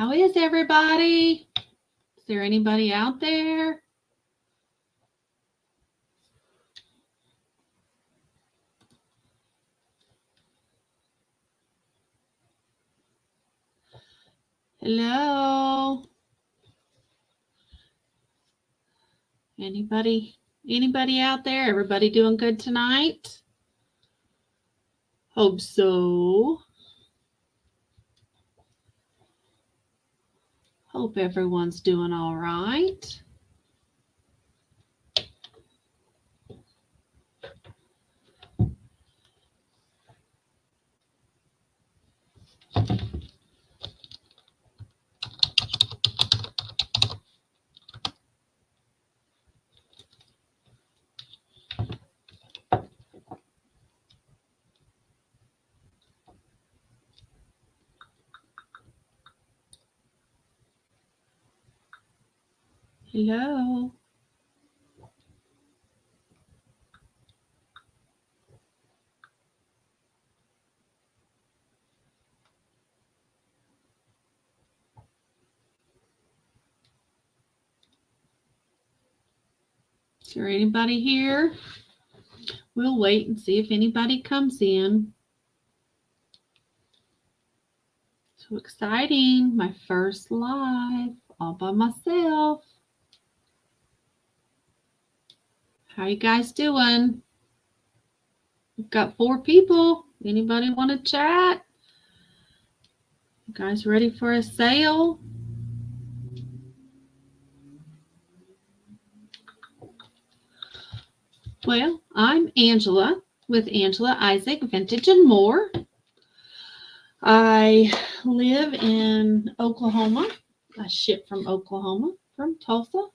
How is everybody? Is there anybody out there? Hello? Anybody out there? Everybody doing good tonight? Hope so. Hope everyone's doing all right. Hello? Is there anybody here? We'll wait and see if anybody comes in. So exciting. My first live all by myself. How you guys doing? We've got 4 people. Anybody want to chat? You guys ready for a sale? Well, I'm Angela with Angela Isaac Vintage and More. I live in Oklahoma. I ship from Oklahoma, from Tulsa,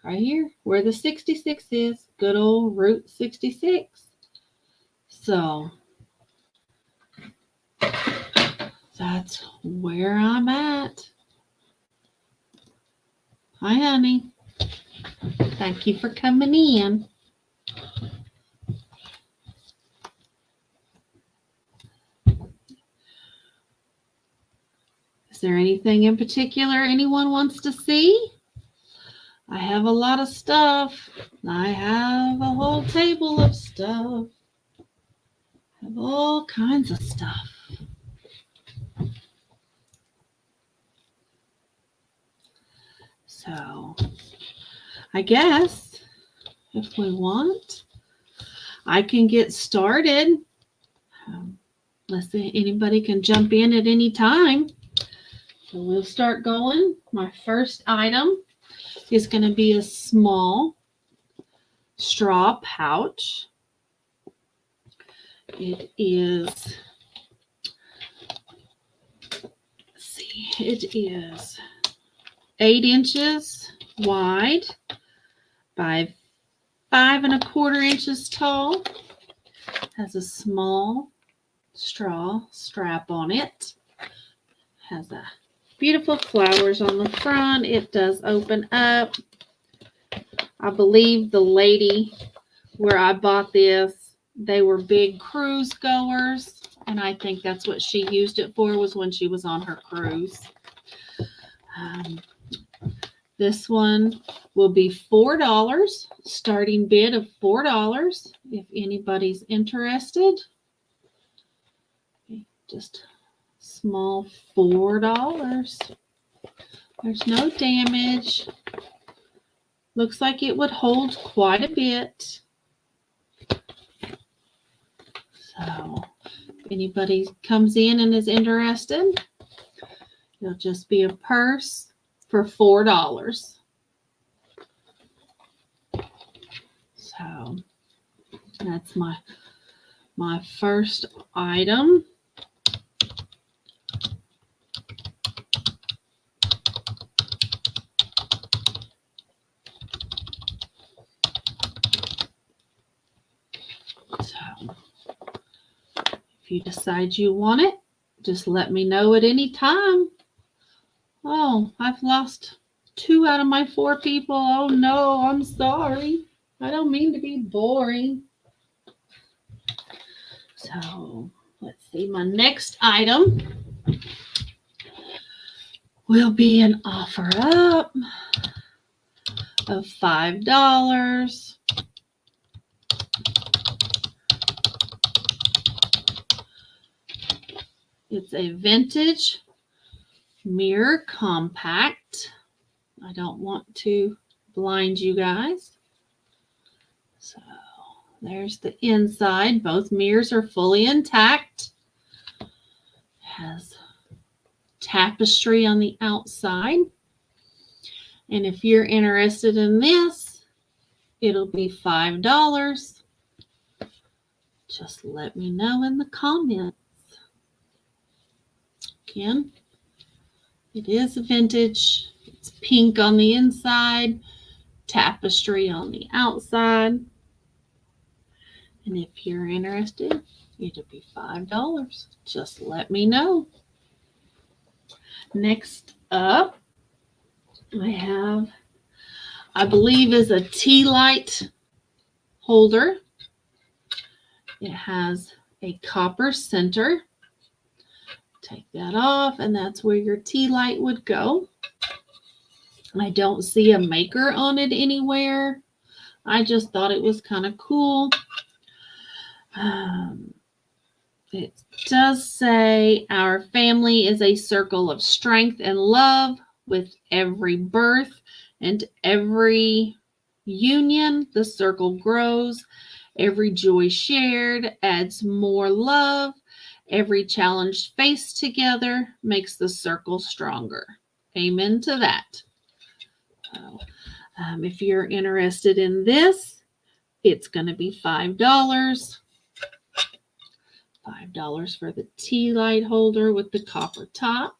right here where the 66 is, good old Route 66. So that's where I'm at. Hi, honey. Thank you for coming in. Is there anything in particular anyone wants to see? I have a lot of stuff. I have a whole table of stuff. I have all kinds of stuff. So I guess if we want, I can get started. Unless anybody can jump in at any time. So we'll start going. My first item is going to be a small straw pouch. It is, it is 8 inches wide by 5 1/4 inches tall. Has a small straw strap on it. Has a beautiful flowers on the front. It does open up. I believe the lady where I bought this, they were big cruise goers, and I think that's what she used it for, was when she was on her cruise. This one will be $4, starting bid of $4 if anybody's interested. Just small $4. There's no damage. Looks like it would hold quite a bit. So if anybody comes in and is interested, it'll just be a purse for $4. So that's my first item. So if you decide you want it, just let me know at any time. Oh, I've lost 2 out of my 4 people. Oh no, I'm sorry. I don't mean to be boring. So let's see, my next item will be an offer up of $5. It's a vintage mirror compact. I don't want to blind you guys. So there's the inside. Both mirrors are fully intact. Has tapestry on the outside. And if you're interested in this, it'll be $5. Just let me know in the comments. Again, it is vintage. It's pink on the inside, tapestry on the outside. And if you're interested, it'll be $5. Just let me know. Next up, I have, I believe, is a tea light holder. It has a copper center. Take that off, and that's where your tea light would go. I don't see a maker on it anywhere. I just thought it was kind of cool. It does say our family is a circle of strength and love. With every birth and every union, the circle grows. Every joy shared adds more love. Every challenge faced together makes the circle stronger. Amen to that. So, if you're interested in this, it's going to be $5. $5 for the tea light holder with the copper top.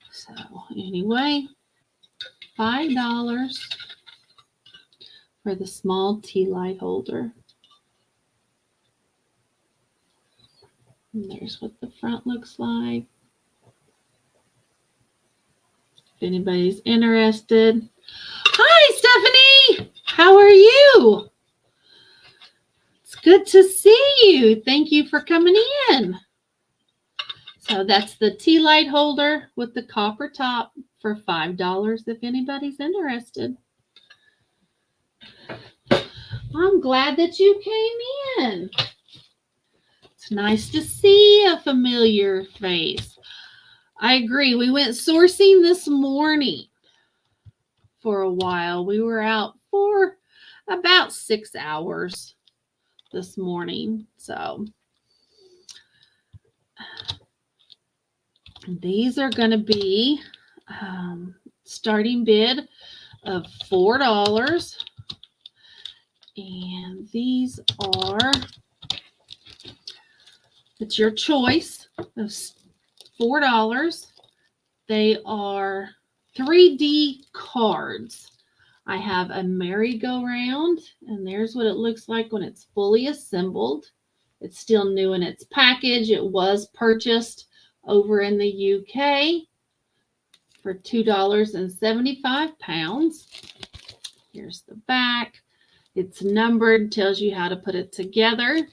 So anyway, $5 for the small tea light holder. And there's what the front looks like. If anybody's interested. Hi, Stephanie. How are you? It's good to see you. Thank you for coming in. So that's the tea light holder with the copper top for $5 if anybody's interested. I'm glad that you came in. It's nice to see a familiar face. I agree. We went sourcing this morning for a while. We were out for about 6 hours this morning. So these are going to be starting bid of $4. And these are, it's your choice of $4. They are 3D cards. I have a merry-go-round, and there's what it looks like when it's fully assembled. It's still new in its package. It was purchased over in the UK for £2.75. Here's the back. It's numbered, tells you how to put it together.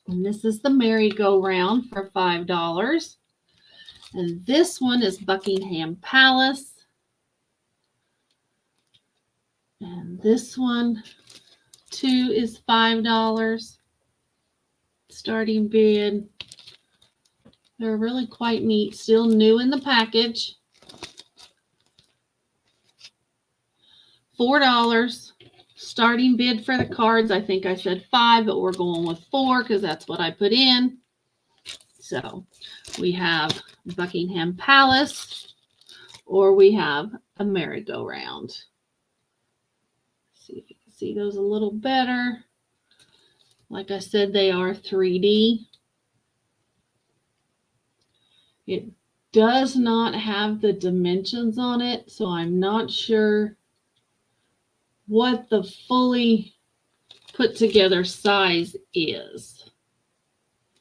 And this is the merry-go-round for $5. And this one is Buckingham Palace. And this one, too, is $5. Starting bid. They're really quite neat. Still new in the package. $4. Starting bid for the cards, I think I said $5, but we're going with $4 because that's what I put in. So we have Buckingham Palace, or we have a merry-go-round. See if you can see those a little better. Like I said, they are 3D. It does not have the dimensions on it, so I'm not sure what the fully put together size is.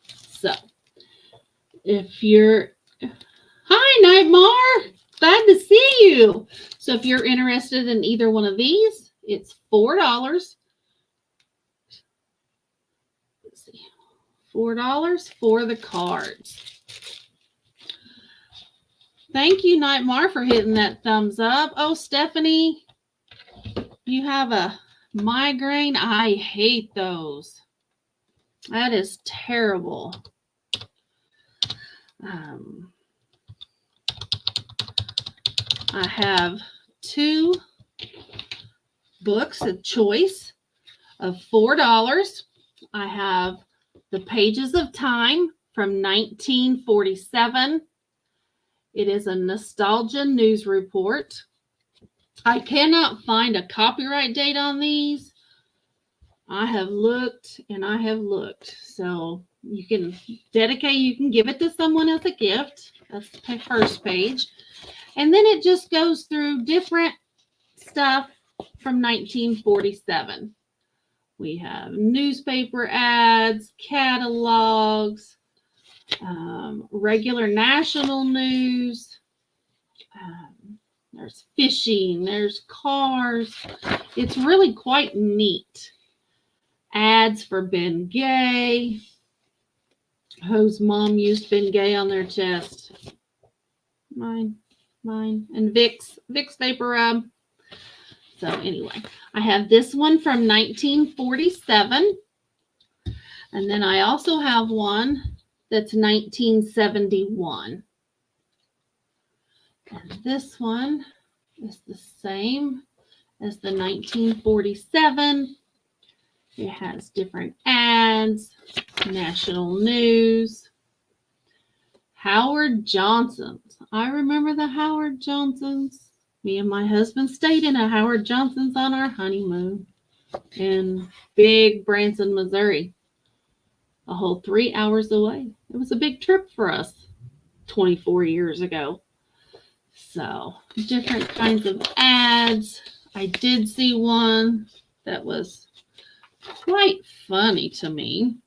So if you're, hi Nightmare, Glad to see you. So if you're interested in either one of these, it's $4. Let's see. $4 for the cards. Thank you, Nightmare, for hitting that thumbs up. Oh, Stephanie, you have a migraine. I hate those. That is terrible. I have 2 books of choice of $4. I have The Pages of Time from 1947. It is a nostalgia news report. I cannot find a copyright date on these. I have looked and I have looked. So you can dedicate, you can give it to someone as a gift. That's the first page. And then it just goes through different stuff from 1947. We have newspaper ads, catalogs, regular national news. There's fishing, there's cars. It's really quite neat. Ads for Ben Gay. Whose mom used Ben Gay on their chest? Mine. And Vicks Vapor Rub. So anyway, I have this one from 1947. And then I also have one that's 1971. And this one is the same as the 1947. It has different ads, national news, Howard Johnson's. I remember the Howard Johnsons. Me and my husband stayed in a Howard Johnson's on our honeymoon in Big Branson, Missouri. A whole 3 hours away. It was a big trip for us 24 years ago. So, different kinds of ads. I did see one that was quite funny to me.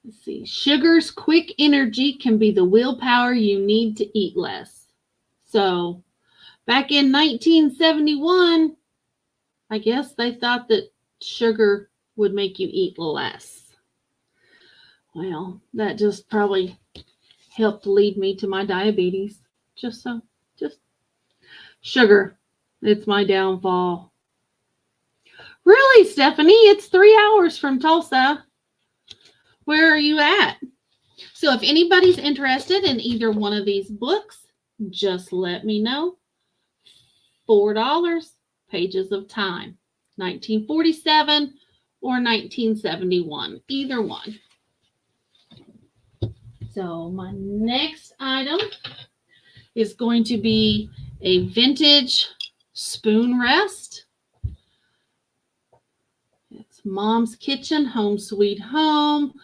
Let's see. Sugar's quick energy can be the willpower you need to eat less. So, back in 1971, I guess they thought that sugar would make you eat less. Well, that just probably helped lead me to my diabetes. Just sugar. It's my downfall. Really, Stephanie? It's 3 hours from Tulsa. Where are you at? So if anybody's interested in either one of these books, just let me know. $4, Pages of Time, 1947 or 1971, either one. So my next item is going to be a vintage spoon rest. It's Mom's Kitchen, Home Sweet Home.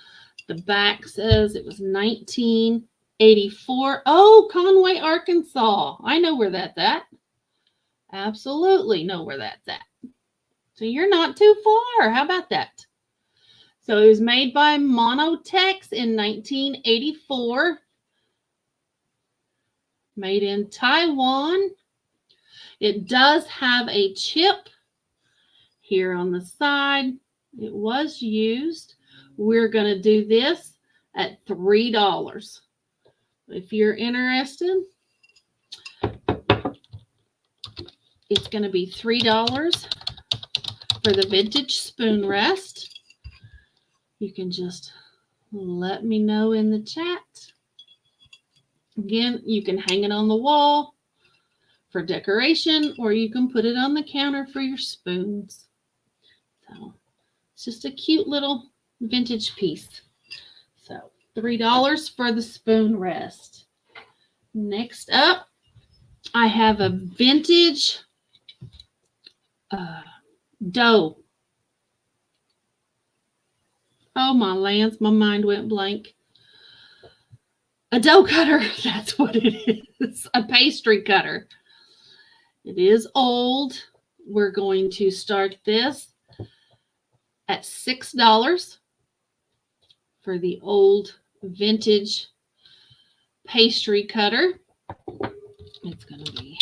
The back says it was 1984. Oh, Conway, Arkansas. I know where that's at. Absolutely know where that's at. So you're not too far. How about that? So it was made by Monotex in 1984. Made in Taiwan. It does have a chip here on the side. It was used. We're going to do this at $3. If you're interested, it's going to be $3 for the vintage spoon rest. You can just let me know in the chat. Again, you can hang it on the wall for decoration, or you can put it on the counter for your spoons. So it's just a cute little vintage piece. So $3 for the spoon rest. Next up, I have a vintage dough. Oh my lands, my mind went blank. A dough cutter, that's what it is. A pastry cutter. It is old. We're going to start this at $6 for the old vintage pastry cutter. It's going to be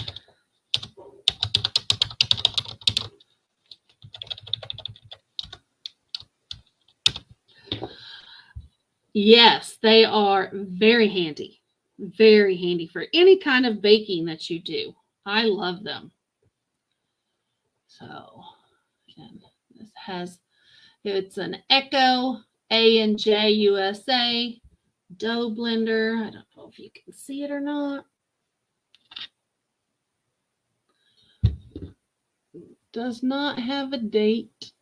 yes, they are very handy. Very handy for any kind of baking that you do. I love them. So, again, this has, it's an Echo A&J USA dough blender. I don't know if you can see it or not. Does not have a date.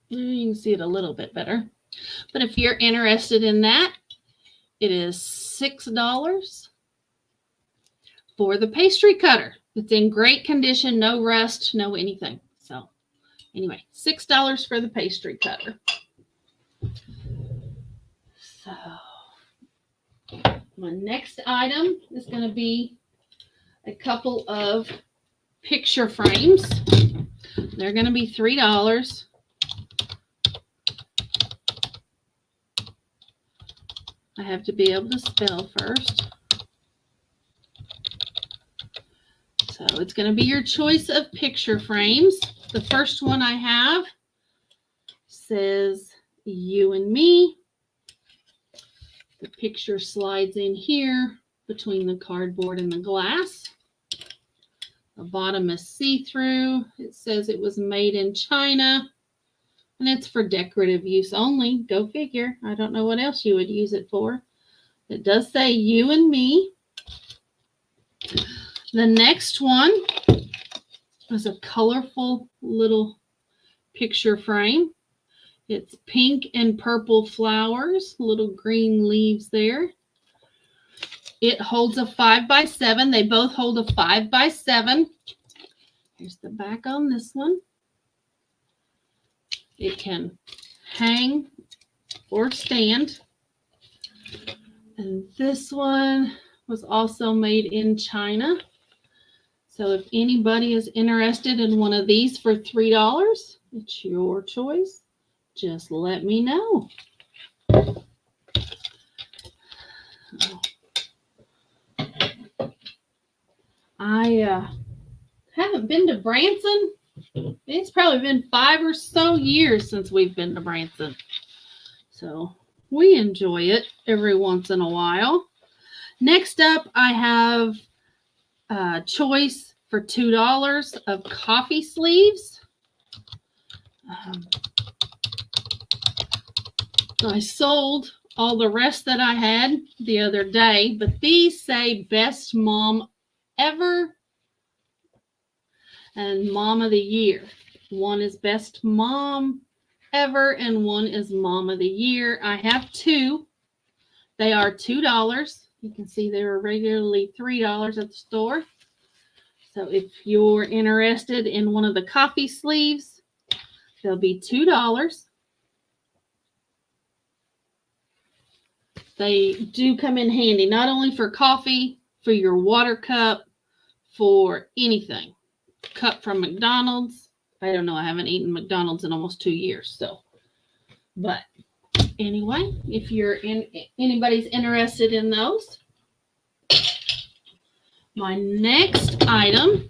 You can see it a little bit better. But if you're interested in that, it is $6 for the pastry cutter. It's in great condition, no rust, no anything. So anyway, $6 for the pastry cutter. So my next item is going to be a couple of picture frames. They're going to be $3. I have to be able to spell first. So it's going to be your choice of picture frames. The first one I have says you and me. The picture slides in here between the cardboard and the glass. The bottom is see-through. It says it was made in China. And it's for decorative use only. Go figure. I don't know what else you would use it for. It does say you and me. The next one is a colorful little picture frame. It's pink and purple flowers, little green leaves there. It holds a 5x7. They both hold a 5x7. Here's the back on this one. It can hang or stand. And this one was also made in China. So if anybody is interested in one of these for $3, it's your choice. Just let me know. I haven't been to Branson. It's probably been 5 or so years since we've been to Branson. So we enjoy it every once in a while. Next up, I have a choice for $2 of coffee sleeves. I sold all the rest that I had the other day, but these say Best Mom Ever and Mom of the Year. One is Best Mom Ever and one is Mom of the Year. I have two. They are $2. You can see they were regularly $3 at the store. So if you're interested in one of the coffee sleeves, they'll be $2. They do come in handy, not only for coffee, for your water cup, for anything. Cup from McDonald's. I don't know. I haven't eaten McDonald's in almost 2 years. So, but anyway, if anybody's interested in those. My next item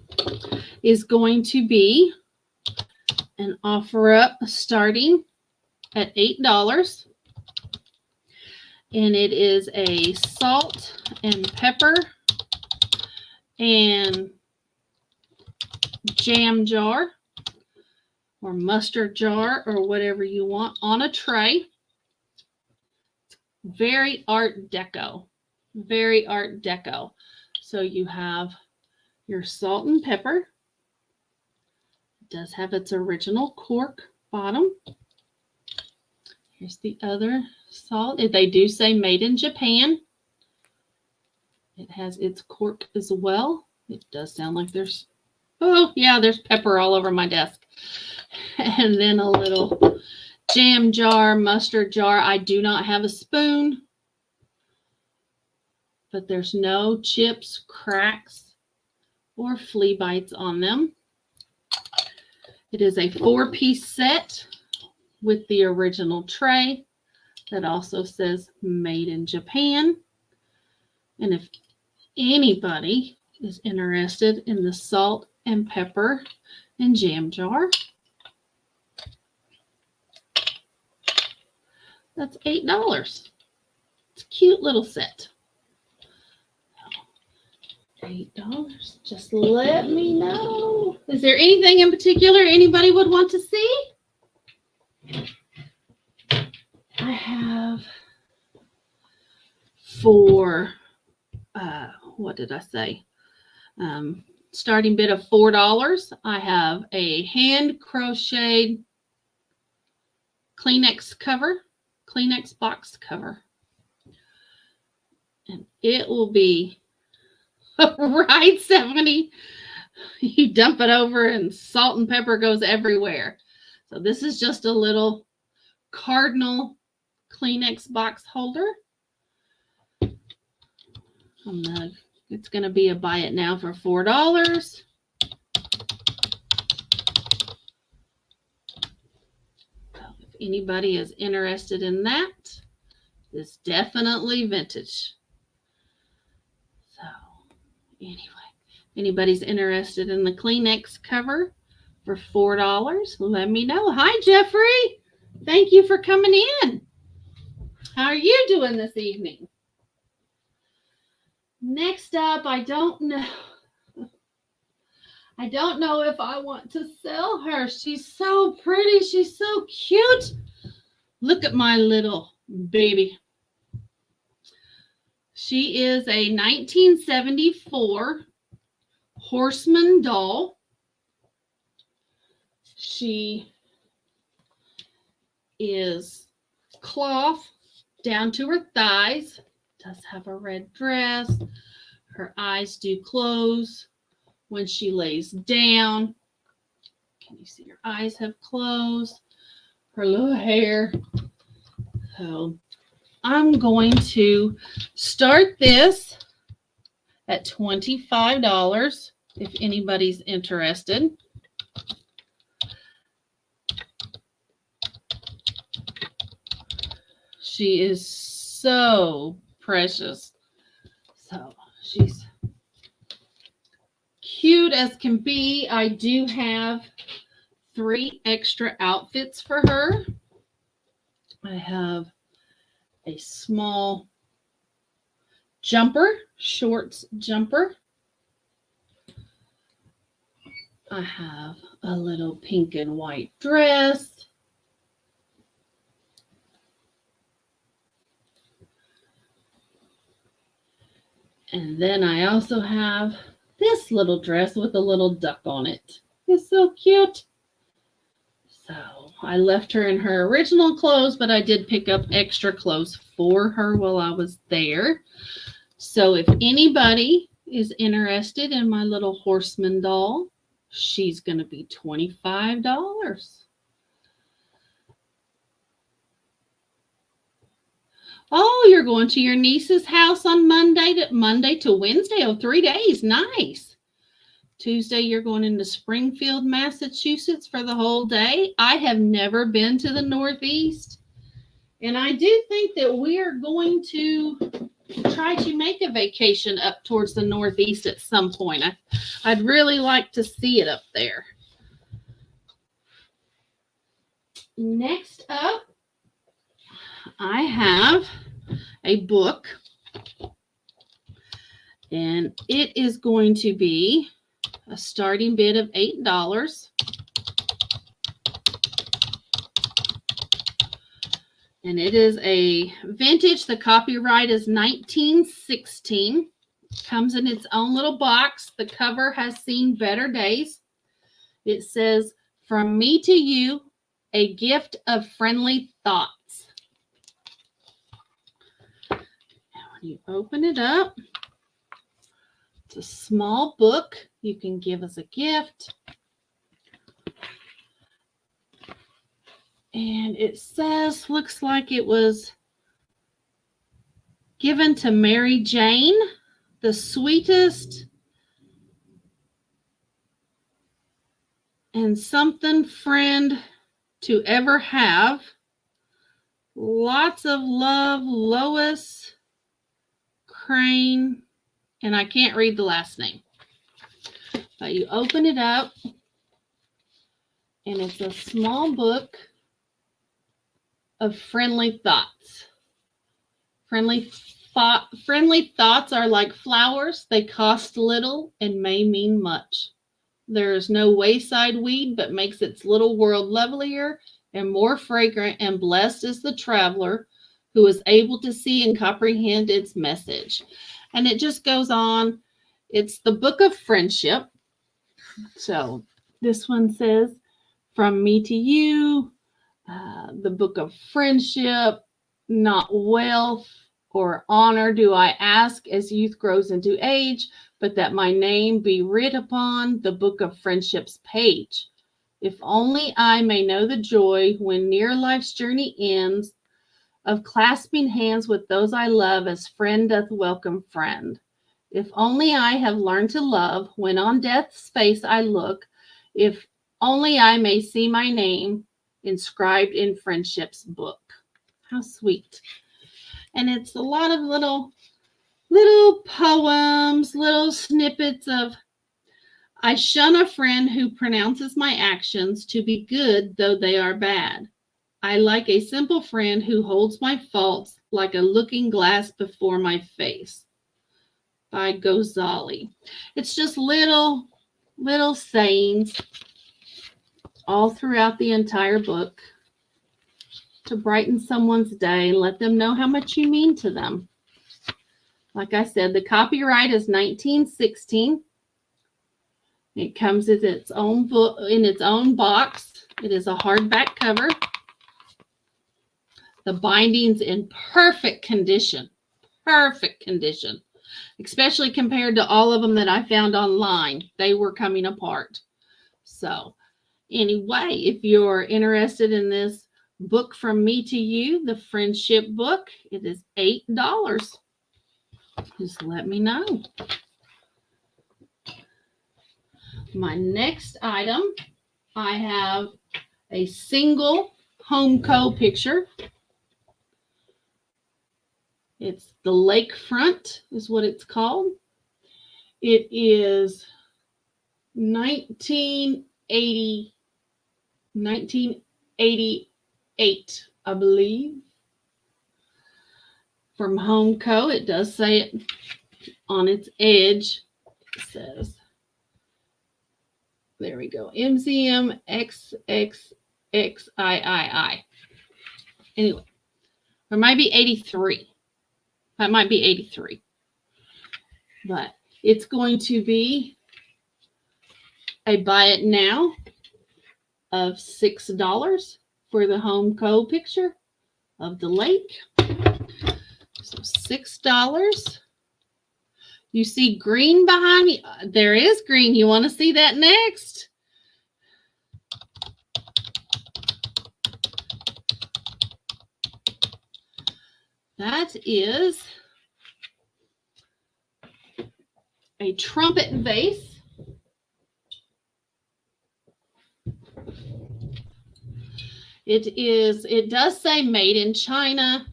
is going to be an OfferUp starting at $8. And it is a salt and pepper and jam jar or mustard jar or whatever you want on a tray. Very Art Deco. Very Art Deco. So you have your salt and pepper. It does have its original cork bottom. Here's the other salt. They do say made in Japan. It has its cork as well. It does sound like there's, oh yeah, there's pepper all over my desk. And then a little jam jar, mustard jar. I do not have a spoon, but there's no chips, cracks, or flea bites on them. It is a 4-piece set. with the original tray that also says Made in Japan. And if anybody is interested in the salt and pepper and jam jar, that's $8. It's a cute little set. $8. Just let me know. Is there anything in particular anybody would want to see? I have for, what did I say? Starting bid of $4. I have a hand crocheted Kleenex cover, Kleenex box cover. And it will be right 70. You dump it over and salt and pepper goes everywhere. So this is just a little cardinal Kleenex box holder. It's going to be a buy it now for $4. If anybody is interested in that, it's definitely vintage. So anyway, if anybody's interested in the Kleenex cover for $4, let me know. Hi, Jeffrey. Thank you for coming in. How are you doing this evening? Next up, I don't know if I want to sell her. She's so pretty. She's so cute. Look at my little baby. She is a 1974 Horseman doll. She is cloth down to her thighs. Does have a red dress. Her eyes do close when she lays down. Can you see her eyes have closed? Her little hair. So I'm going to start this at $25 if anybody's interested. She is so precious. So she's cute as can be. I do have 3 extra outfits for her. I have a small jumper, shorts jumper. I have a little pink and white dress. And then I also have this little dress with a little duck on it. It's so cute. So I left her in her original clothes, but I did pick up extra clothes for her while I was there. So if anybody is interested in my little Horseman doll, she's going to be $25. Oh, you're going to your niece's house on Monday to Wednesday. Oh, 3 days. Nice. Tuesday, you're going into Springfield, Massachusetts for the whole day. I have never been to the Northeast. And I do think that we are going to try to make a vacation up towards the Northeast at some point. I'd really like to see it up there. Next up, I have a book, and it is going to be a starting bid of $8. And it is a vintage. The copyright is 1916. Comes in its own little box. The cover has seen better days. It says, "From me to you, a gift of friendly thoughts." When you open it up, it's a small book you can give as a gift. And it says, looks like it was given to Mary Jane, the sweetest and something friend to ever have. Lots of love, Lois Crane, and I can't read the last name. But you open it up, and it's a small book of friendly thoughts. Friendly thoughts are like flowers. They cost little and may mean much. There is no wayside weed, but makes its little world lovelier and more fragrant, and blessed is the traveler who is able to see and comprehend its message. And it just goes on. It's the book of friendship. So this one says, from me to you, the book of friendship, not wealth or honor do I ask as youth grows into age, but that my name be writ upon the book of friendship's page. If only I may know the joy when near life's journey ends of clasping hands with those I love as friend doth welcome friend. If only I have learned to love when on death's face I look, if only I may see my name inscribed in friendship's book. How sweet. And it's a lot of little poems, little snippets of, I shun a friend who pronounces my actions to be good, though they are bad. I like a simple friend who holds my faults like a looking glass before my face. By Ghazali. It's just little sayings all throughout the entire book to brighten someone's day and let them know how much you mean to them. Like I said, the copyright is 1916. It comes with its own book in its own box. It is a hardback cover. The binding's in perfect condition. Perfect condition. Especially compared to all of them that I found online. They were coming apart. So anyway, if you're interested in this book from me to you, the friendship book, it is $8. Just let me know. My next item, I have a single Homeco picture. It's the lakefront is what it's called. It is 1988, I believe. From Homeco, it does say it on its edge. It says, there we go, MZM XXXIII. Anyway, or might be 83. That might be 83. But it's going to be a buy it now of $6 for the Homeco picture of the lake. So $6. You see green behind me? There is green. You want to see that next? That is a trumpet vase. It does say made in China.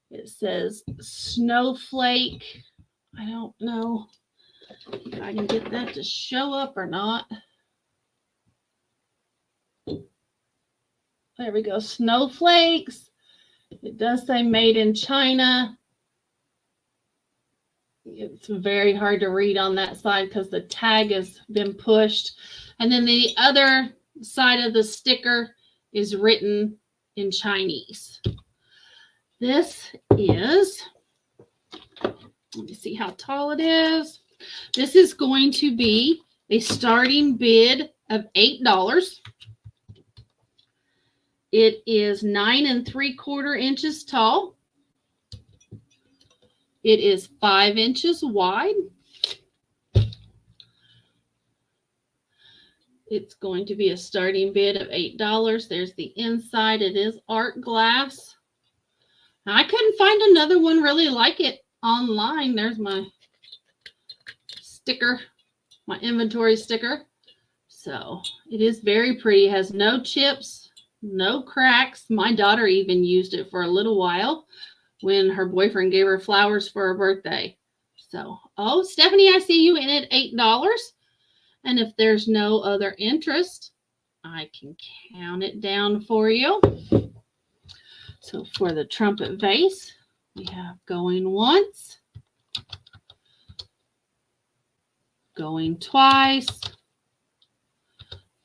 It says snowflake. I don't know if I can get that to show up or not. There we go, snowflakes. It does say made in China. It's very hard to read on that side because the tag has been pushed. And then the other side of the sticker is written in Chinese. This is, let me see how tall it is. This is going to be a starting bid of $8. It is 9 3/4 inches tall. It is 5 inches wide. It's going to be a starting bid of $8. There's the inside. It is art glass. Now, I couldn't find another one really like it online. There's my sticker, my inventory sticker. So it is very pretty. It has no chips, no cracks. My daughter even used it for a little while when her boyfriend gave her flowers for her birthday. So, oh, Stephanie, I see you in at $8. And if there's no other interest, I can count it down for you. So for the trumpet vase, we have going once, going twice,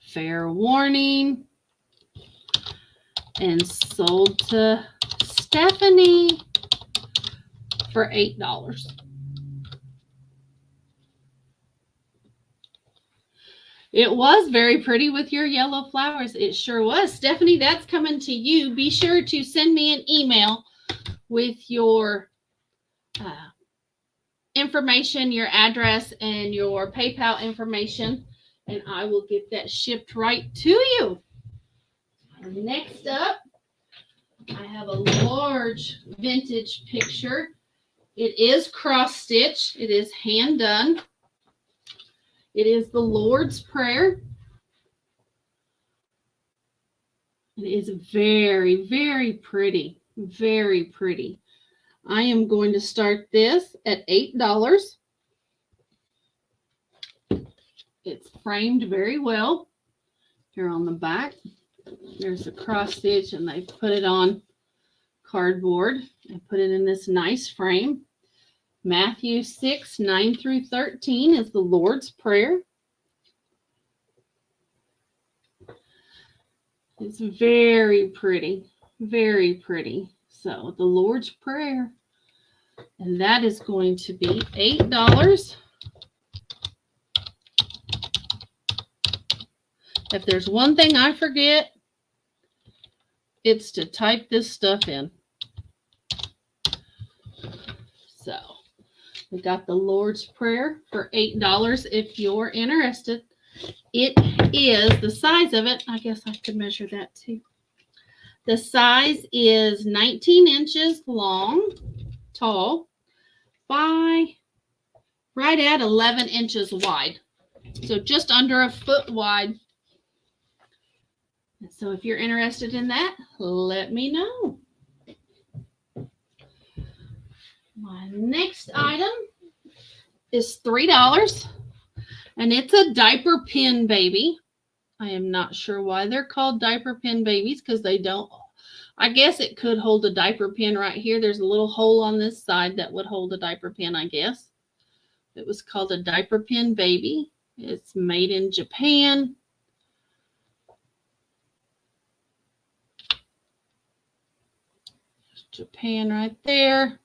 fair warning, and sold to Stephanie for $8. It was very pretty with your yellow flowers. It sure was. Stephanie, that's coming to you. Be sure to send me an email with your information, your address, and your PayPal information, and I will get that shipped right to you. Next up, I have a large vintage picture. It is cross stitch. It is hand done. It is the Lord's Prayer. It is very, very pretty. Very pretty. I am going to start this at $8. It's framed very well. Here on the back, there's a cross stitch, and they put it on cardboard and put it in this nice frame. Matthew 6, 9 through 13 is the Lord's Prayer. It's very pretty, very pretty. So the Lord's Prayer, and that is going to be $8. If there's one thing I forget, it's to type this stuff in. So we got the Lord's Prayer for $8 if you're interested. It is, the size of it, I guess I could measure that too. The size is 19 inches long, tall, by right at 11 inches wide. So just under a foot wide. So if you're interested in that, let me know. My next item is $3, and it's a diaper pin baby. I am not sure why they're called diaper pin babies, because they don't. I guess it could hold a diaper pin right here. There's a little hole on this side that would hold a diaper pin, I guess. It was called a diaper pin baby. It's made in Japan. Japan right there.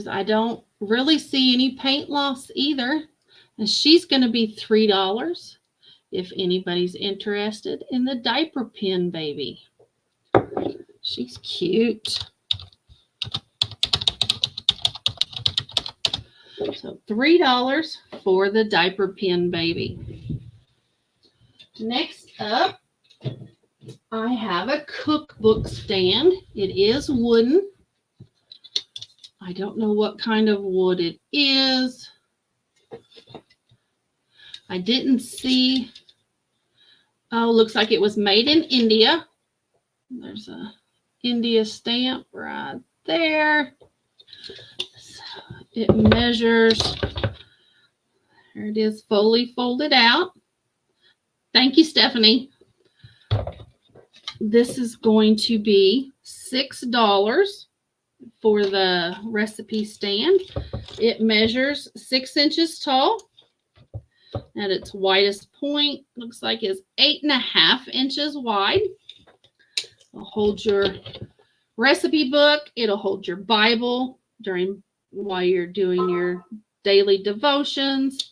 I don't really see any paint loss either. And she's going to be $3 if anybody's interested in the diaper pin baby. She's cute. So $3 for the diaper pin baby. Next up, I have a cookbook stand. It is wooden. I don't know what kind of wood it is. I didn't see. Oh, looks like it was made in India. There's a India stamp right there. So it measures. There it is, fully folded out. Thank you, Stephanie. This is going to be $6 for the recipe stand. It measures 6 inches tall. At its widest point, looks like it's 8.5 inches wide. It'll hold your recipe book. It'll hold your Bible while you're doing your daily devotions.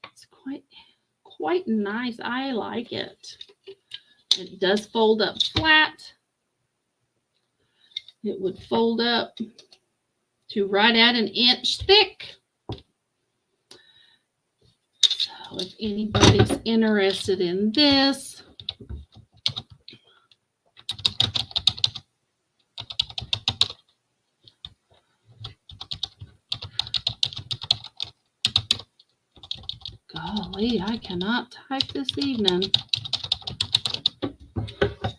It's quite nice. I like it. It does fold up flat. It would fold up to right at an inch thick. So if anybody's interested in this, Golly, I cannot type this evening.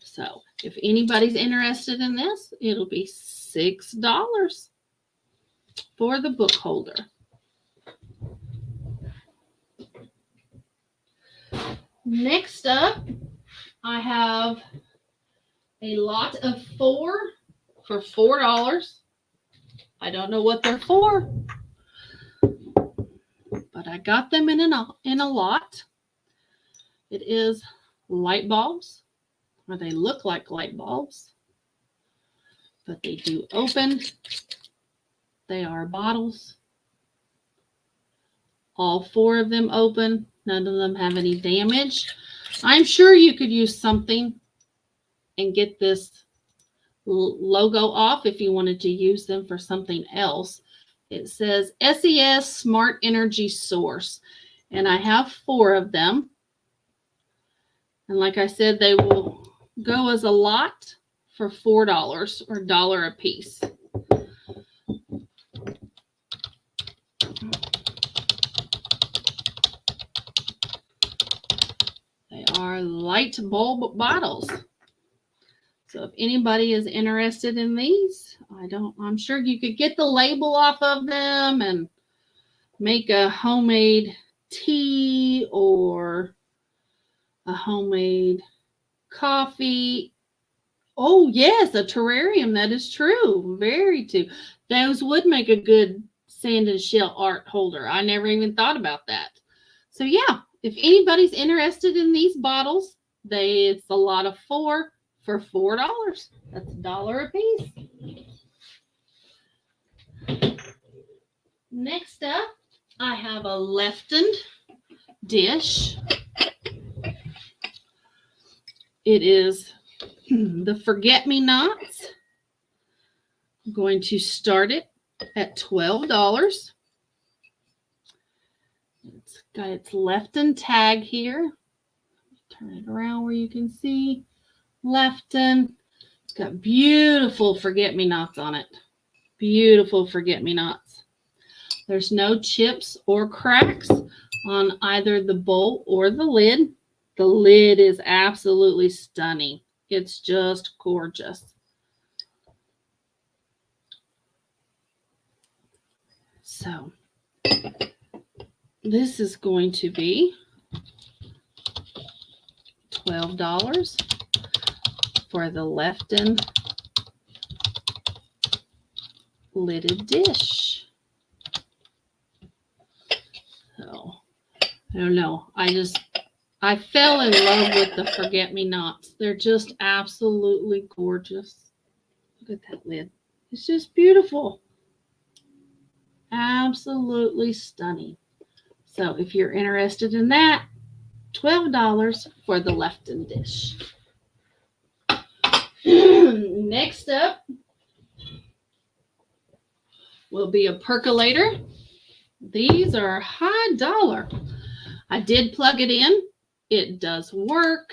So if anybody's interested in this, it'll be $6 for the book holder. Next up, I have a lot of 4 for $4. I don't know what they're for, but I got them in a lot. It is light bulbs, or they look like light bulbs, but they do open. They are bottles. All 4 of them open. None of them have any damage. I'm sure you could use something and get this logo off if you wanted to use them for something else. It says SES Smart Energy Source, and I have 4 of them. And like I said, they will go as a lot for $4 or $1 a piece. They are light bulb bottles. So if anybody is interested in these, I'm sure you could get the label off of them and make a homemade tea or a homemade coffee. Oh yes, a terrarium. That is true. Very true. Those would make a good sand and shell art holder. I never even thought about that. So yeah, if anybody's interested in these bottles, it's a lot of 4 for $4. That's $1 a piece. Next up, I have a Lefton dish. It is the Forget-Me-Nots. I'm going to start it at $12. It's got its Lefton tag here. Turn it around where you can see Lefton. It's got beautiful Forget-Me-Nots on it. Beautiful Forget-Me-Nots. There's no chips or cracks on either the bowl or the lid. The lid is absolutely stunning. It's just gorgeous. So this is going to be $12 for the Lefton lidded dish. So I don't know. I fell in love with the Forget-Me-Nots. They're just absolutely gorgeous. Look at that lid. It's just beautiful. Absolutely stunning. So if you're interested in that, $12 for the Lefton dish. Next up will be a percolator. These are high dollar. I did plug it in. It does work.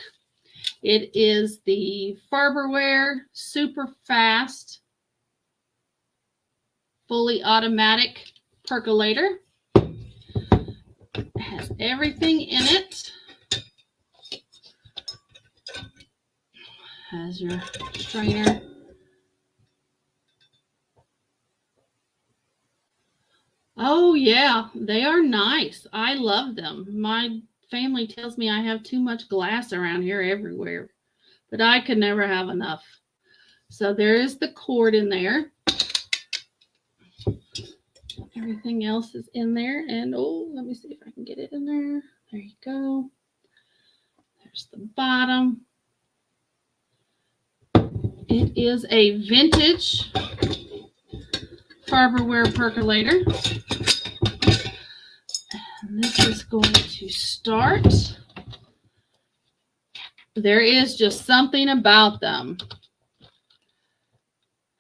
It is the Farberware Super Fast fully automatic percolator. It has everything in it. Has your strainer. Oh yeah, they are nice. I love them. My family tells me I have too much glass around here everywhere, but I could never have enough. So there is the cord in there. Everything else is in there. And oh, let me see if I can get it in there. There you go. There's the bottom. It is a vintage Farberware percolator. And this is going to start. There is just something about them.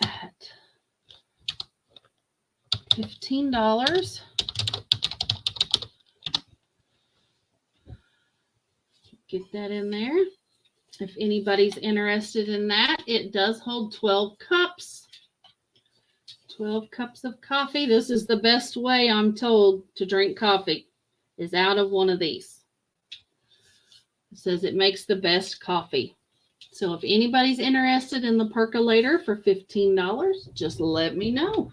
At $15. Get that in there. If anybody's interested in that, it does hold 12 cups. 12 cups of coffee. This is the best way, I'm told, to drink coffee. is out of one of these. It says it makes the best coffee. So if anybody's interested in the percolator for $15, just let me know.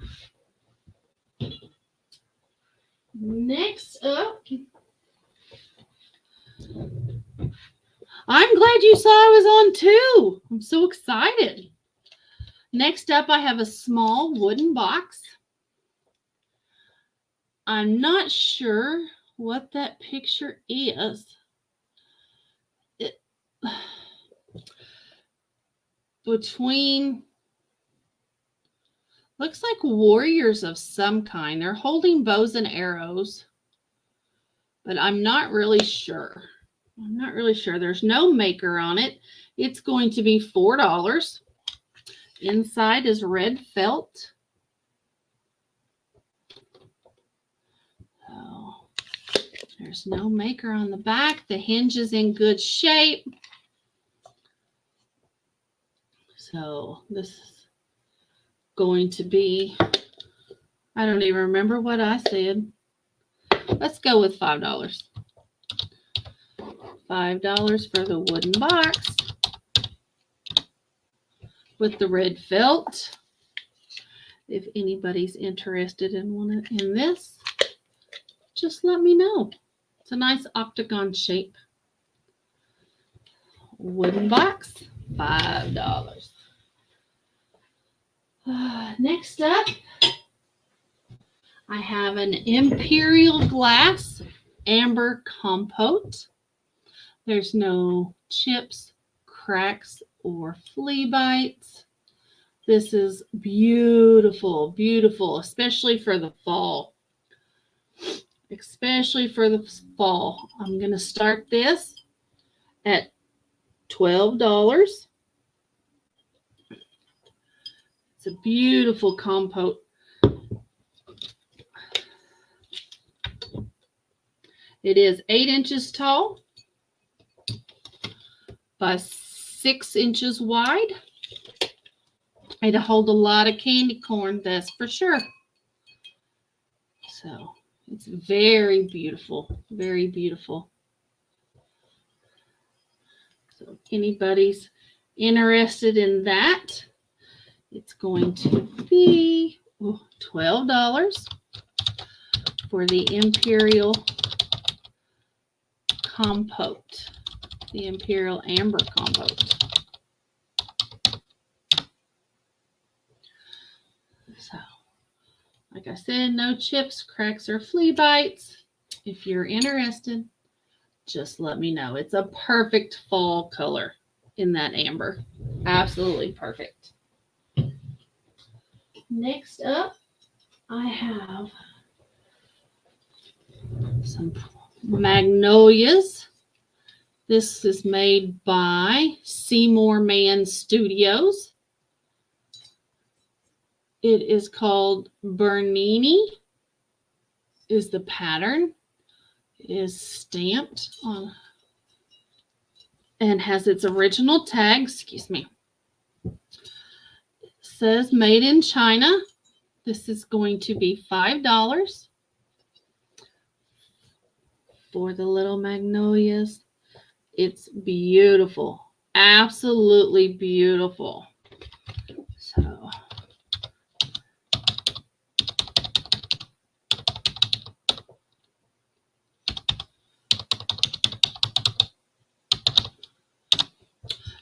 Next up, I'm glad you saw I was on too. I'm so excited. Next up, I have a small wooden box. I'm not sure what that picture is. Looks like warriors of some kind. They're holding bows and arrows, but I'm not really sure. There's no maker on it. It's going to be $4. Inside is red felt. Oh, there's no maker on the back. The hinge is in good shape. So this is going to be, I don't even remember what I said. Let's go with $5. $5 for the wooden box with the red felt. If anybody's interested in this, just let me know. It's a nice octagon shape. Wooden box, $5. Next up, I have an Imperial Glass Amber Compote. There's no chips, cracks, or flea bites. This is beautiful, beautiful, especially for the fall. I'm going to start this at $12. It's a beautiful compote. It is 8 inches tall by 6 inches wide. It'll hold a lot of candy corn, that's for sure. So it's very beautiful, very beautiful. So if anybody's interested in that, it's going to be $12 for the Imperial Compote, the Imperial Amber Compote. So, like I said, no chips, cracks, or flea bites. If you're interested, just let me know. It's a perfect fall color in that amber. Absolutely perfect. Next up, I have some magnolias. This is made by Seymour Man Studios. It is called Bernini, is the pattern. It is stamped on and has its original tag. Excuse me. It says made in China. This is going to be $5 for the little magnolias. It's beautiful. Absolutely beautiful. So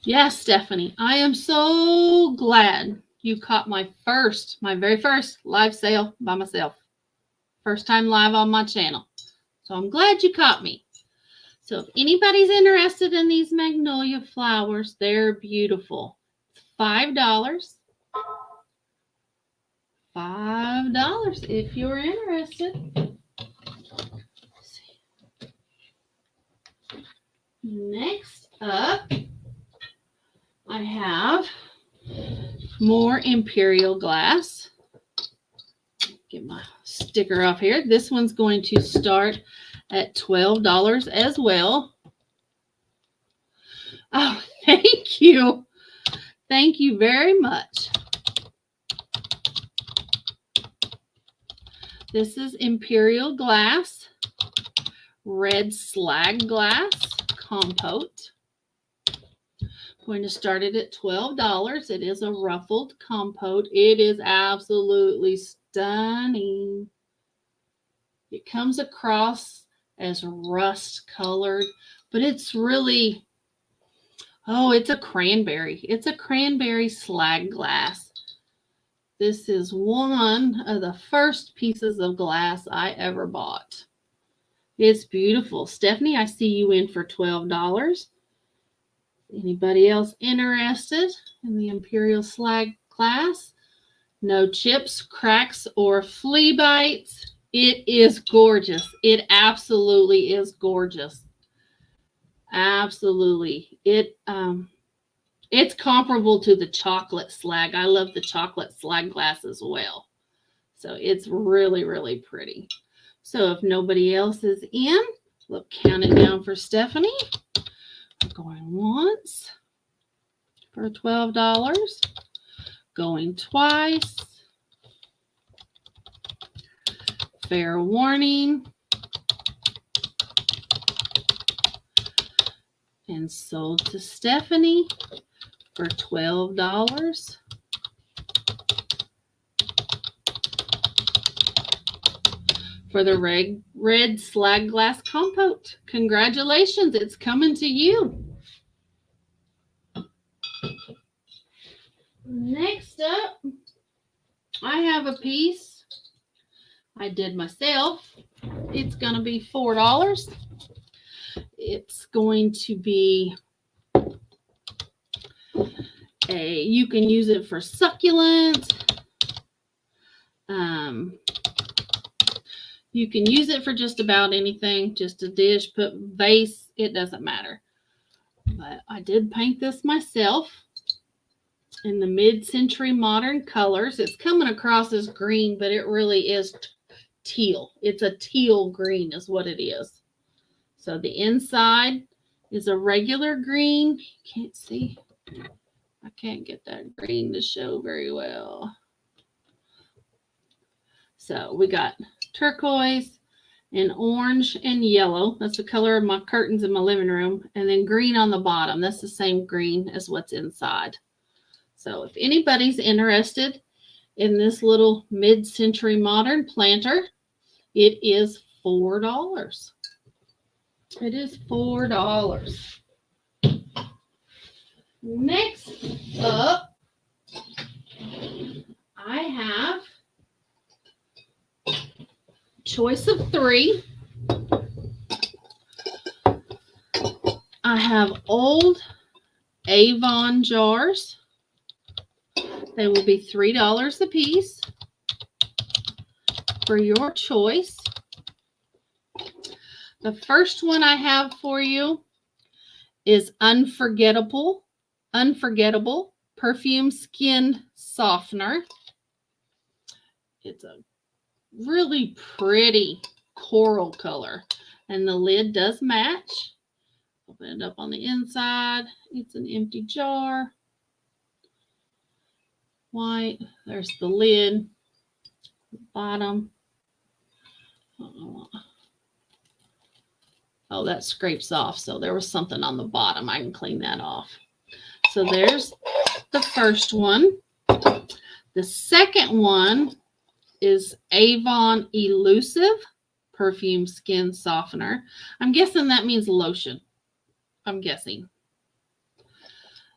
yes, Stephanie, I am so glad you caught my very first live sale by myself. First time live on my channel. So I'm glad you caught me. So if anybody's interested in these magnolia flowers, they're beautiful. $5. $5 if you're interested. Next up, I have more Imperial Glass. Get my sticker off here. This one's going to start at $12 as well. Oh, thank you. Thank you very much. This is Imperial Glass, red slag glass compote. Going to start it at $12. It is a ruffled compote. It is absolutely stunning. It comes across as rust colored, but it's really, oh, it's a cranberry. It's a cranberry slag glass. This is one of the first pieces of glass I ever bought. It's beautiful. Stephanie, I see you in for $12. Anybody else interested in the Imperial Slag glass? No chips, cracks, or flea bites. It is gorgeous. It absolutely is gorgeous. Absolutely. It's comparable to the chocolate slag. I love the chocolate slag glass as well. So it's really, really pretty. So if nobody else is in, we'll count it down for Stephanie. We're going once for $12. Going twice. Fair warning. And sold to Stephanie for $12. For the red slag glass compote. Congratulations, it's coming to you. Next up, I have a piece I did myself. It's going to be $4. It's going to be you can use it for succulents. You can use it for just about anything, just a dish, put vase, it doesn't matter. But I did paint this myself in the mid-century modern colors. It's coming across as green, but it really is teal. It's a teal green is what it is. So the inside is a regular green. Can't see. I can't get that green to show very well. So we got turquoise and orange and yellow. That's the color of my curtains in my living room. And then green on the bottom. That's the same green as what's inside. So if anybody's interested in this little mid-century modern planter, it is $4. It is $4. Next up, I have choice of 3. I have old Avon jars. They will be $3 a piece for your choice. The first one I have for you is Unforgettable Perfume Skin Softener. It's a really pretty coral color, and the lid does match. Open it up on the inside. It's an empty jar. White. There's the lid. Bottom. Oh, that scrapes off. So there was something on the bottom. I can clean that off. So there's the first one. The second one is Avon Elusive Perfume Skin Softener. I'm guessing that means lotion. I'm guessing.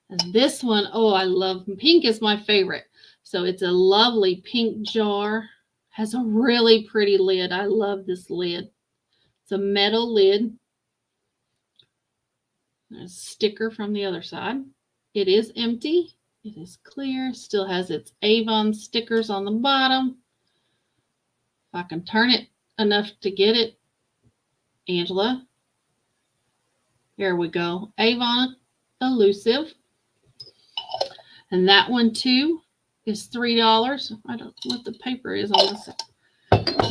And this one, oh, I love pink is my favorite. So it's a lovely pink jar. Has a really pretty lid. I love this lid. It's a metal lid. There's a sticker from the other side. It is empty. It is clear. Still has its Avon stickers on the bottom. If I can turn it enough to get it, Angela. Here we go. Avon Elusive. And that one too is $3. I don't know what the paper is on this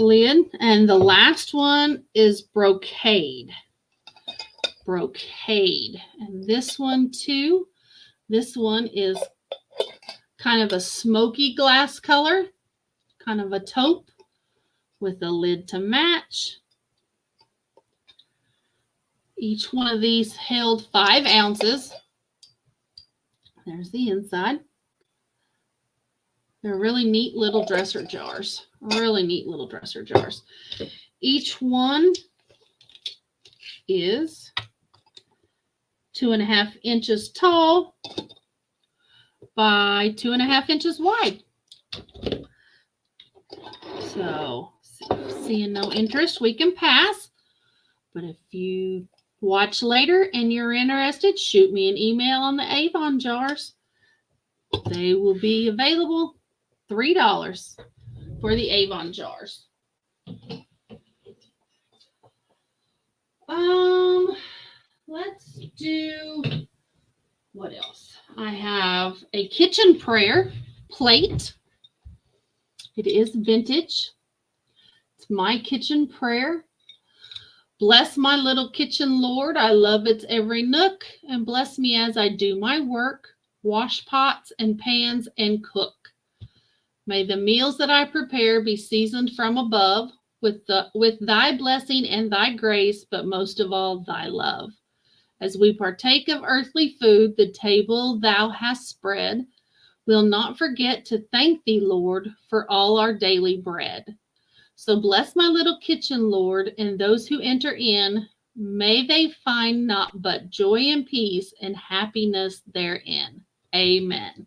lid. And the last one is Brocade. Brocade. And this one too. This one is kind of a smoky glass color. Kind of a taupe with a lid to match. Each one of these held 5 ounces. There's the inside. They're really neat little dresser jars. Really neat little dresser jars. Each one is 2.5 inches tall by 2.5 inches wide. So, seeing no interest, we can pass. But if you watch later and you're interested, shoot me an email on the Avon jars. They will be available $3 for the Avon jars. Let's do, what else? I have a kitchen prayer plate. It is vintage. It's my kitchen prayer. Bless my little kitchen, Lord. I love its every nook, and bless me as I do my work, wash pots and pans and cook. May the meals that I prepare be seasoned from above with thy blessing and thy grace, but most of all, thy love. As we partake of earthly food, the table thou hast spread, we'll not forget to thank thee, Lord, for all our daily bread. So bless my little kitchen, Lord, and those who enter in, may they find not but joy and peace and happiness therein. Amen.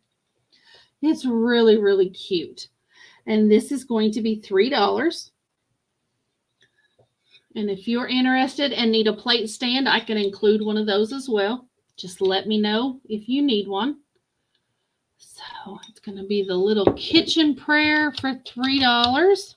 It's really, really cute. And this is going to be $3. And if you're interested and need a plate stand, I can include one of those as well. Just let me know if you need one. So it's going to be the little kitchen prayer for $3.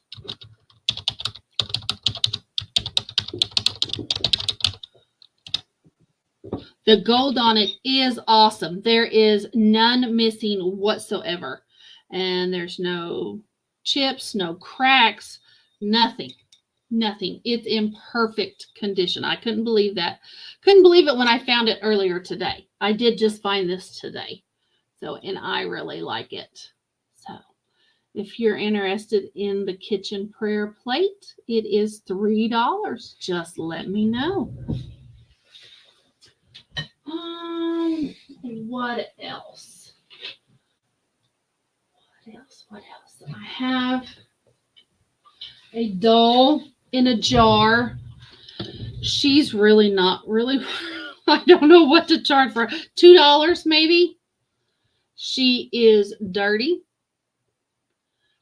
The gold on it is awesome. There is none missing whatsoever. And there's no chips, no cracks, nothing. Nothing. It's in perfect condition. I couldn't believe that. Couldn't believe it when I found it earlier today. I did just find this today. So, and I really like it. So, if you're interested in the kitchen prayer plate, it is $3. Just let me know. What else? What else? I have a doll in a jar. She's really not really, I don't know what to charge for. $2 maybe. She is dirty.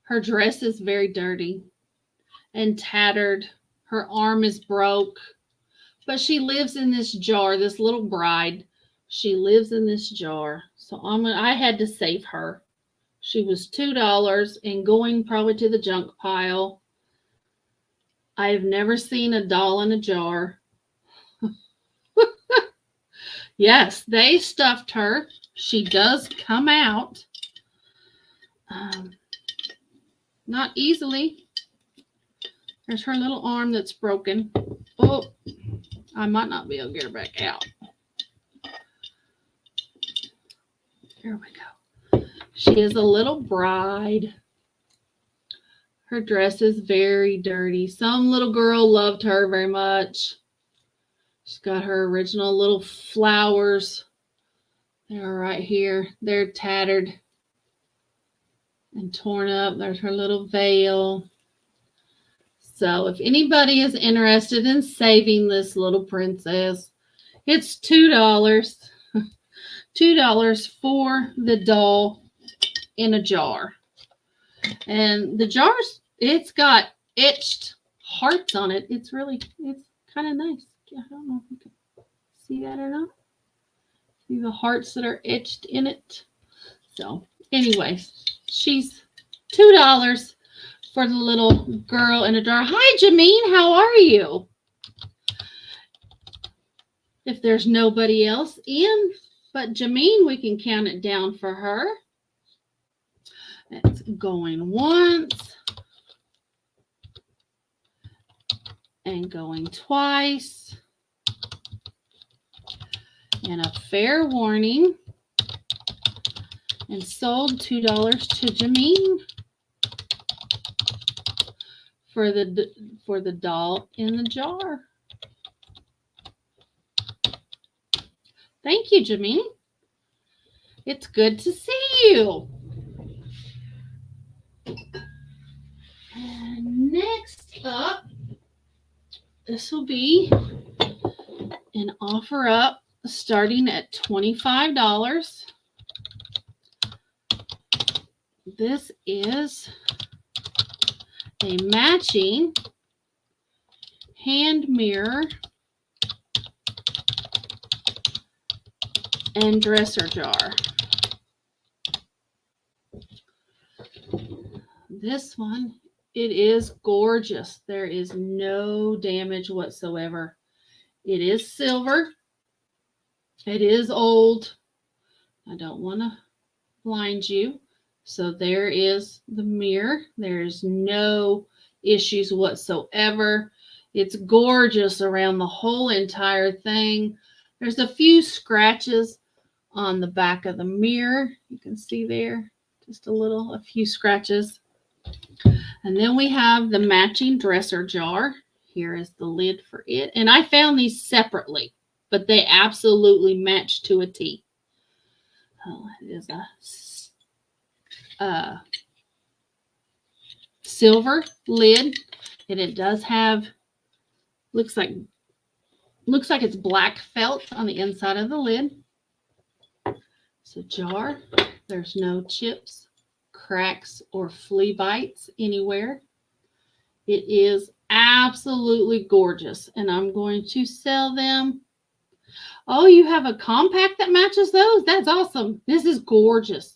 Her dress is very dirty and tattered. Her arm is broke. But she lives in this jar, this little bride. She lives in this jar. So I had to save her. She was $2 and going probably to the junk pile. I have never seen a doll in a jar. Yes, they stuffed her. She does come out. Not easily. There's her little arm that's broken. Oh, I might not be able to get her back out. There we go. She is a little bride. Her dress is very dirty. Some little girl loved her very much. She's got her original little flowers. They're right here. They're tattered and torn up. There's her little veil. So if anybody is interested in saving this little princess, it's $2. $2 for the doll in a jar. And the jars, it's got etched hearts on it. It's kind of nice. I don't know if you can see that or not. See the hearts that are etched in it. So anyway, she's $2 for the little girl in a jar. Hi, Jameen. How are you? If there's nobody else in but Jameen, we can count it down for her. It's going once and going twice. And a fair warning. And sold $2 to Jameen for the doll in the jar. Thank you, Jamie. It's good to see you. And next up, this will be an offer up starting at $25. This is a matching hand mirror and dresser jar. This one, it is gorgeous. There is no damage whatsoever. It is silver. It is old. I don't want to blind you. So there is the mirror. There's no issues whatsoever. It's gorgeous around the whole entire thing. There's a few scratches on the back of the mirror. You can see there, just a few scratches. And then we have the matching dresser jar. Here is the lid for it. And I found these separately, but they absolutely match to a T. Oh, it is a silver lid, and it does have, looks like it's black felt on the inside of the lid. It's a jar. There's no chips, cracks, or flea bites anywhere. It is absolutely gorgeous, and I'm going to sell them. Oh, you have a compact that matches those? That's awesome. This is gorgeous.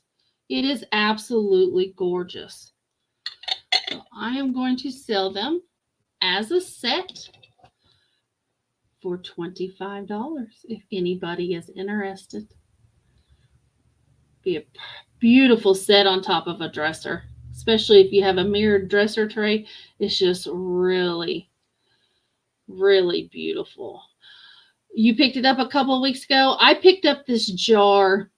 It is absolutely gorgeous. So I am going to sell them as a set for $25 if anybody is interested. Be a beautiful set on top of a dresser, especially if you have a mirrored dresser tray. It's just really, really beautiful. You picked it up a couple of weeks ago. I picked up this jar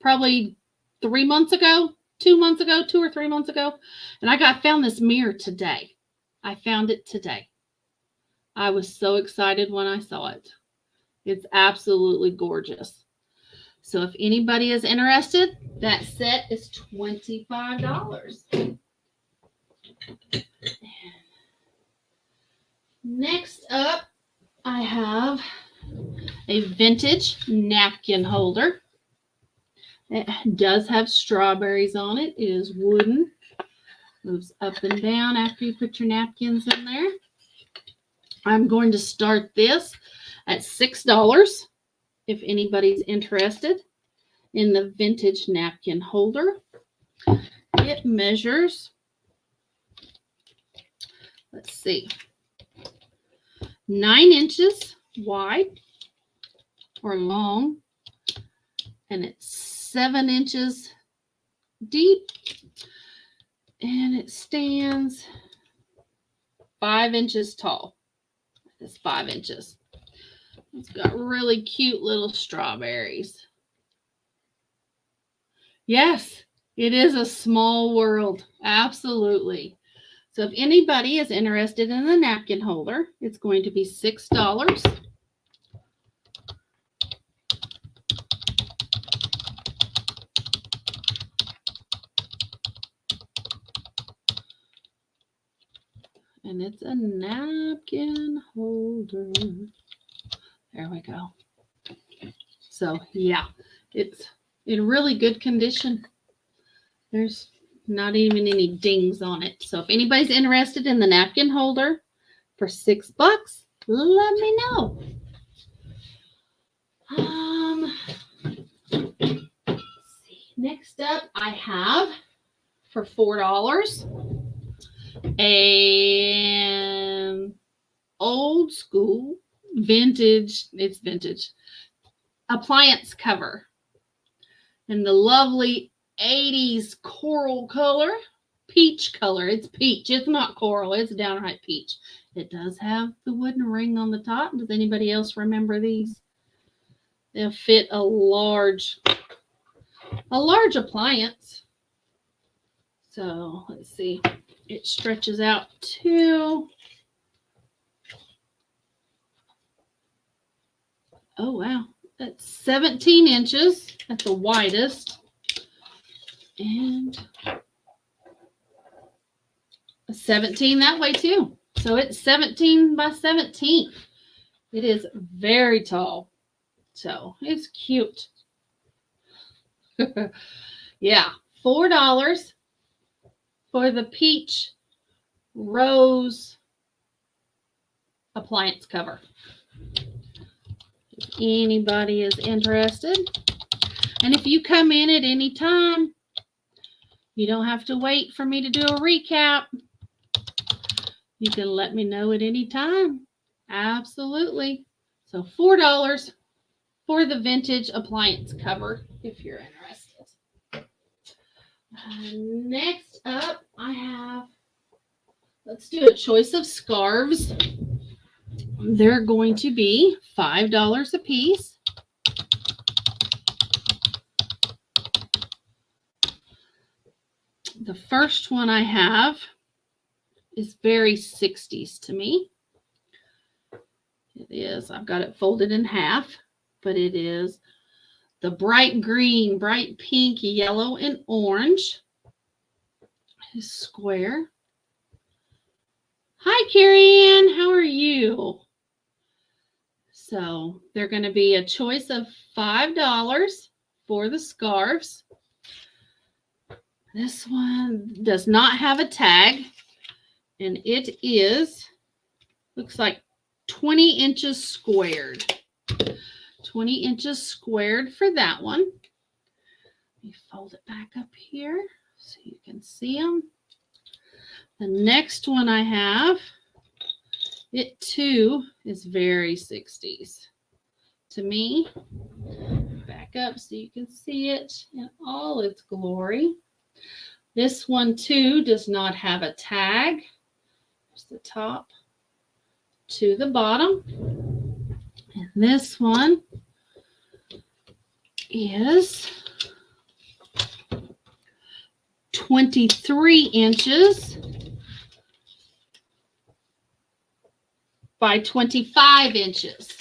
probably 3 months ago, 2 months ago, 2 or 3 months ago. And I found this mirror today. I found it today. I was so excited when I saw it. It's absolutely gorgeous. So if anybody is interested, that set is $25. Next up, I have a vintage napkin holder. It does have strawberries on it. It is wooden. Moves up and down after you put your napkins in there. I'm going to start this at $6 if anybody's interested in the vintage napkin holder. It measures, let's see, 9 inches wide or long, and it's 7 inches deep, and it stands 5 inches tall. It's 5 inches. It's got really cute little strawberries. Yes, it is a small world. Absolutely. So if anybody is interested in the napkin holder, it's going to be $6. And it's a napkin holder. There we go. So yeah, it's in really good condition. There's not even any dings on it. So if anybody's interested in the napkin holder for $6, let me know. Let's see. Next up, I have for $4 an old school vintage. It's vintage appliance cover in the lovely 80s coral color, peach color. It's peach. It's not coral. It's downright peach. It does have the wooden ring on the top. Does anybody else remember these? They'll fit a large appliance. So let's see. It stretches out to Oh, wow. That's 17 inches at the widest. And 17 that way too. So it's 17 by 17. It is very tall. So it's cute. Yeah. $4 for the peach rose appliance cover. If anybody is interested. And if you come in at any time, you don't have to wait for me to do a recap. You can let me know at any time. Absolutely. So $4 for the vintage appliance cover if you're interested. Next up, I have, let's do a choice of scarves. They're going to be $5 a piece. The first one I have is very 60s to me. It is. I've got it folded in half, but it is the bright green, bright pink, yellow, and orange. It's square. Hi, Carrie Ann. How are you? So they're going to be a choice of $5 for the scarves. This one does not have a tag, and it is, looks like 20 inches squared. 20 inches squared for that one. Let me fold it back up here so you can see them. The next one I have, it too is very 60s to me. Back up so you can see it in all its glory. This one too does not have a tag. There's the top to the bottom. And this one is 23 inches by 25 inches.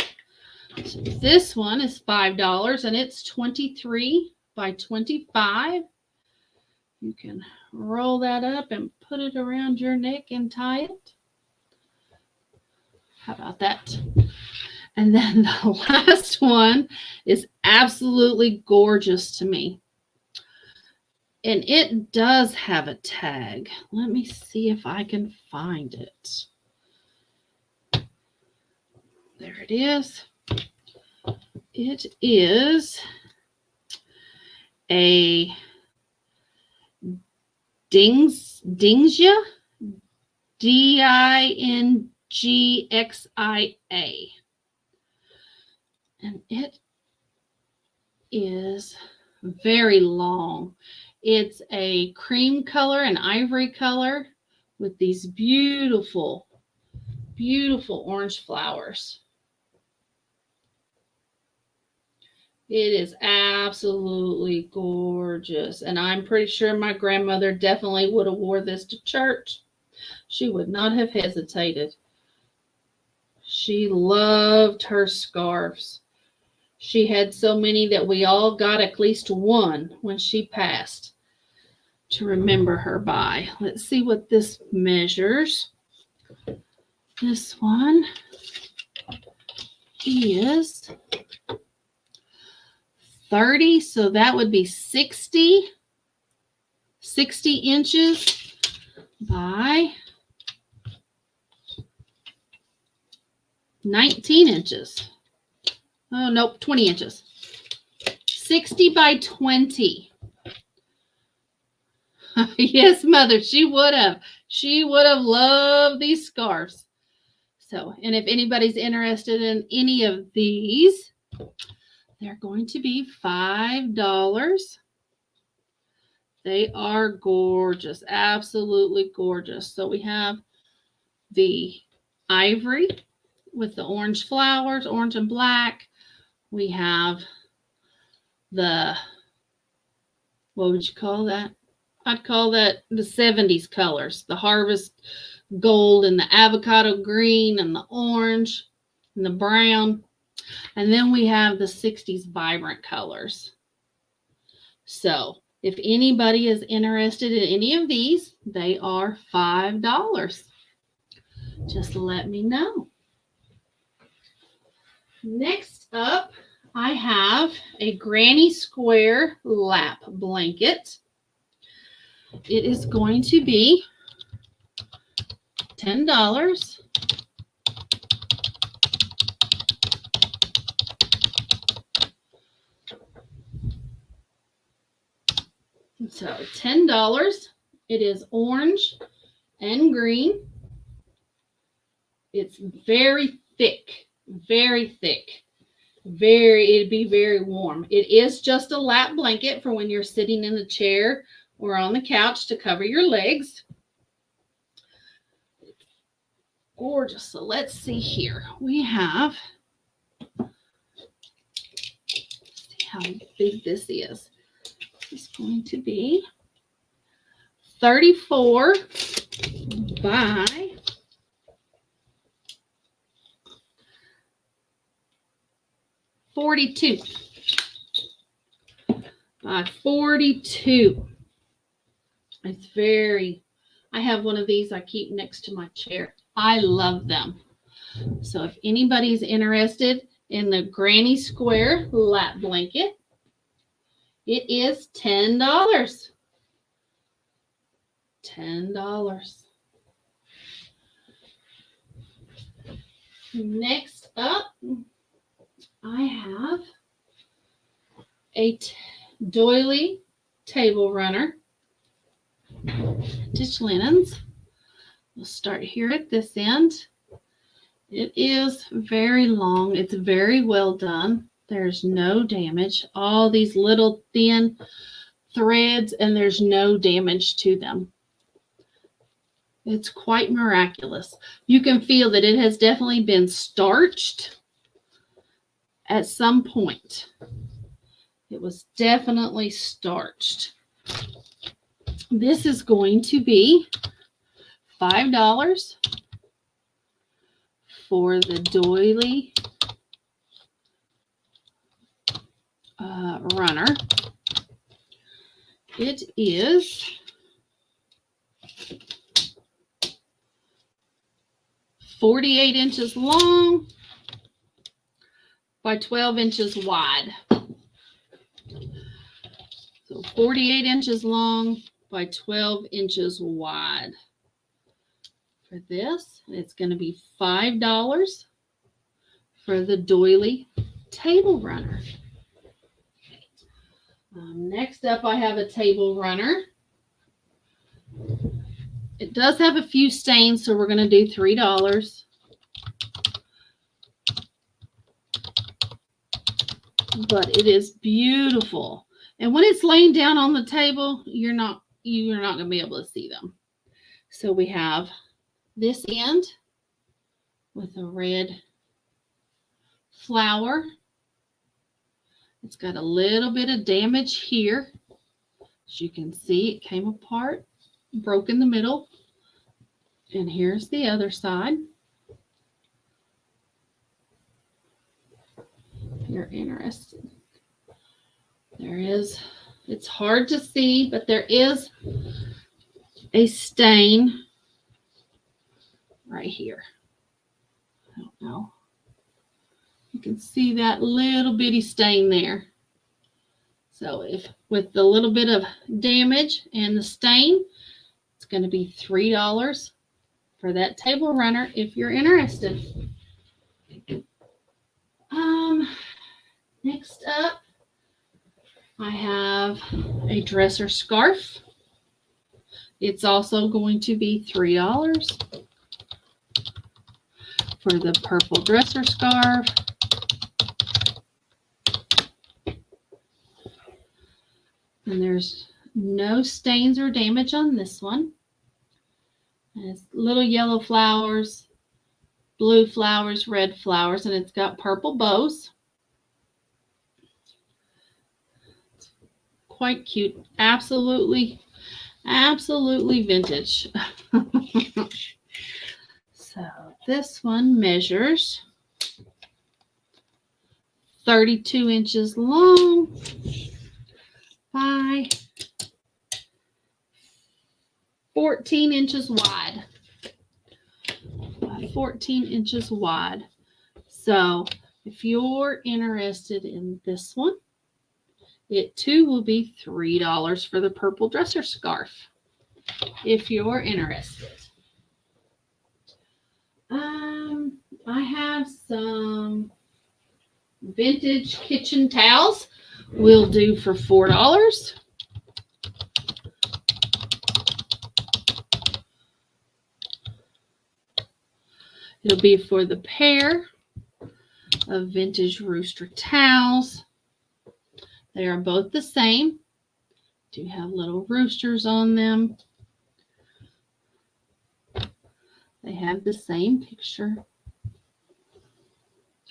So this one is $5 and it's 23 by 25. You can roll that up and put it around your neck and tie it. How about that? And then the last one is absolutely gorgeous to me. And it does have a tag. Let me see if I can find it. There it is. It is a Dingxia, Dingxia. And it is very long. It's a cream color and ivory color with these beautiful, beautiful orange flowers. It is absolutely gorgeous. And I'm pretty sure my grandmother definitely would have wore this to church. She would not have hesitated. She loved her scarves. She had so many that we all got at least one when she passed to remember her by. Let's see what this measures. This one is 30, so that would be 60 inches by 19 inches. Oh, nope, 20 inches. 60 by 20. Yes, Mother, she would have. She would have loved these scarves. So, and if anybody's interested in any of these, they're going to be $5. They are gorgeous, absolutely gorgeous. So we have the ivory with the orange flowers, orange and black. We have the, what would you call that? I'd call that the 70s colors, the harvest gold and the avocado green and the orange and the brown. And then we have the 60s vibrant colors. So if anybody is interested in any of these, they are $5. Just let me know. Next up, I have a Granny Square lap blanket. It is going to be $10. So $10. It is orange and green. It's very thick, very thick. It'd be very warm. It is just a lap blanket for when you're sitting in the chair or on the couch to cover your legs. Gorgeous. So let's see here. We have, see how big this is. It's going to be 34 by 42 by 42. It's very, I have one of these I keep next to my chair. I love them. So if anybody's interested in the Granny Square lap blanket, it is $10. $10. Next up, I have a doily table runner. Dish linens. We'll start here at this end. It is very long. It's very well done. There's no damage. All these little thin threads, and there's no damage to them. It's quite miraculous. You can feel that it has definitely been starched at some point. It was definitely starched. This is going to be $5 for the doily runner. It is .48 inches long by 12 inches wide. So 48 inches long by 12 inches wide. For this, it's going to be $5 for the doily table runner. Next up, I have a table runner. It does have a few stains, so we're going to do $3. But it is beautiful. And when it's laying down on the table, you're not going to be able to see them. So we have this end with a red flower. It's got a little bit of damage here. As you can see, it came apart, broke in the middle. And here's the other side. If you're interested. There is, it's hard to see, but there is a stain right here. I don't know. You can see that little bitty stain there. So if with the little bit of damage and the stain, it's going to be $3 for that table runner if you're interested. Next up, I have a dresser scarf. It's also going to be $3 for the purple dresser scarf. And there's no stains or damage on this one. And it's little yellow flowers, blue flowers, red flowers, and it's got purple bows. It's quite cute. Absolutely vintage. So this one measures 32 inches long by 14 inches wide. 14 inches wide. So if you're interested in this one, it too will be $3 for the purple dresser scarf. If you're interested. I have some vintage kitchen towels. We'll do for $4. It'll be for the pair of vintage rooster towels. They are both the same. Do have little roosters on them. They have the same picture.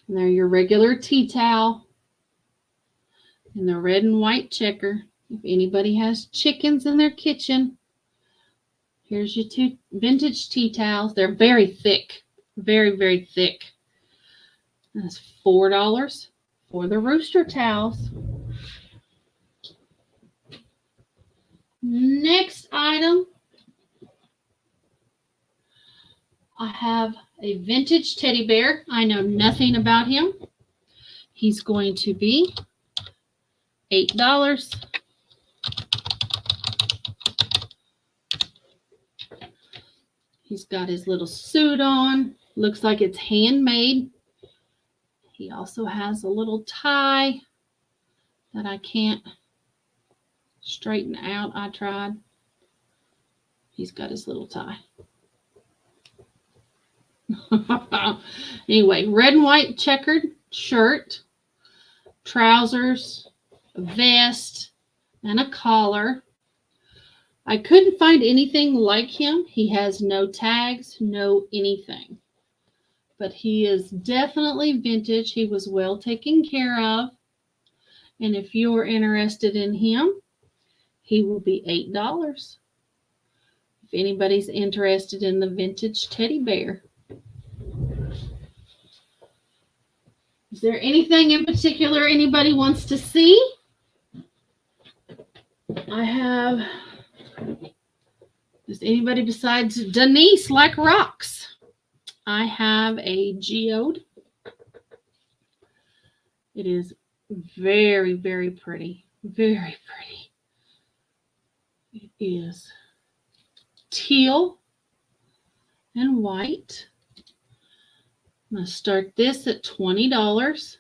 And they're your regular tea towel in the red and white checker. If anybody has chickens in their kitchen, here's your two vintage tea towels. They're very thick, very, very thick. That's $4 for the rooster towels. Next item, I have a vintage teddy bear. I know nothing about him. He's going to be $8. He's got his little suit on. Looks like it's handmade. He also has a little tie that I can't straighten out. I tried. He's got his little tie. Anyway, red and white checkered shirt, trousers, a vest, and a collar. I couldn't find anything like him. He has no tags, no anything. But he is definitely vintage. He was well taken care of. And if you're interested in him, he will be $8. If anybody's interested in the vintage teddy bear. Is there anything in particular anybody wants to see? I have, does anybody besides Denise like rocks? I have a geode. It is very, very pretty. Very pretty. It is teal and white. I'm going to start this at $20.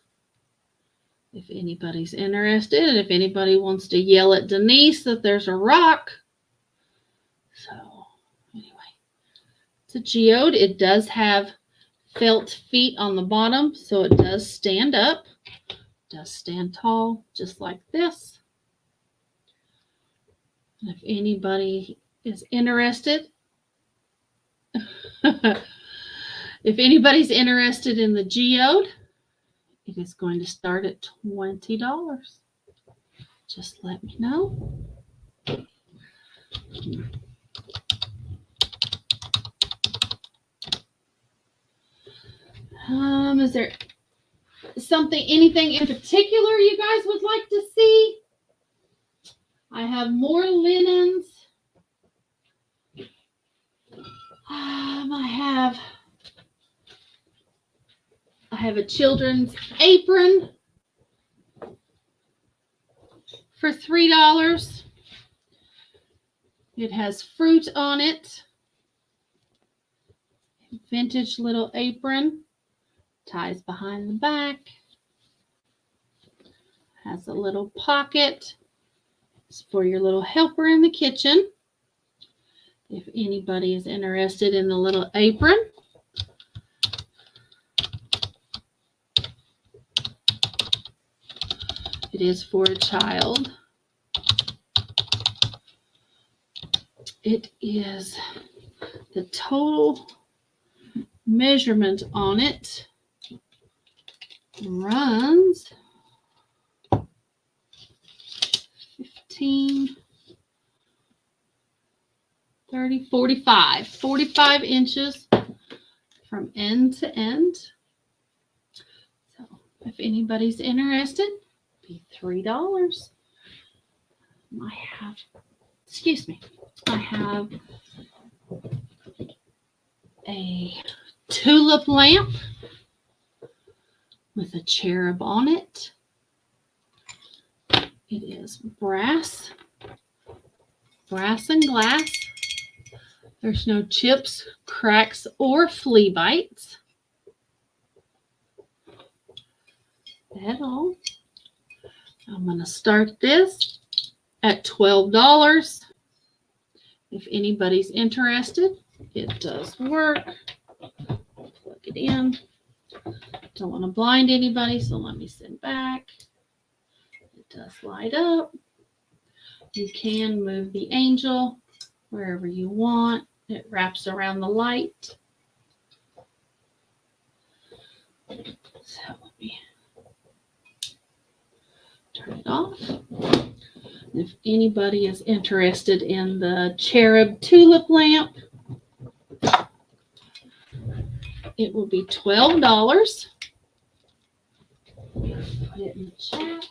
If anybody's interested, and if anybody wants to yell at Denise that there's a rock. So, anyway, it's a geode. It does have felt feet on the bottom, so it does stand up. It does stand tall, just like this. And if anybody is interested, if anybody's interested in the geode, it is going to start at $20. Just let me know. Is there anything in particular you guys would like to see? I have more linens. I have a children's apron for $3. It has fruit on it. Vintage little apron. Ties behind the back. Has a little pocket. It's for your little helper in the kitchen. If anybody is interested in the little apron. It is for a child. It is the total measurement on it runs 15, 30, 45 inches from end to end. So If anybody's interested, be $3. I have a tulip lamp with a cherub on it. It is brass and glass. There's no chips, cracks, or flea bites at all. I'm going to start this at $12. If anybody's interested, it does work. Plug it in. Don't want to blind anybody, so let me send back. It does light up. You can move the angel wherever you want. It wraps around the light. So let me turn it off. If anybody is interested in the cherub tulip lamp, it will be $12. Put it in the chat.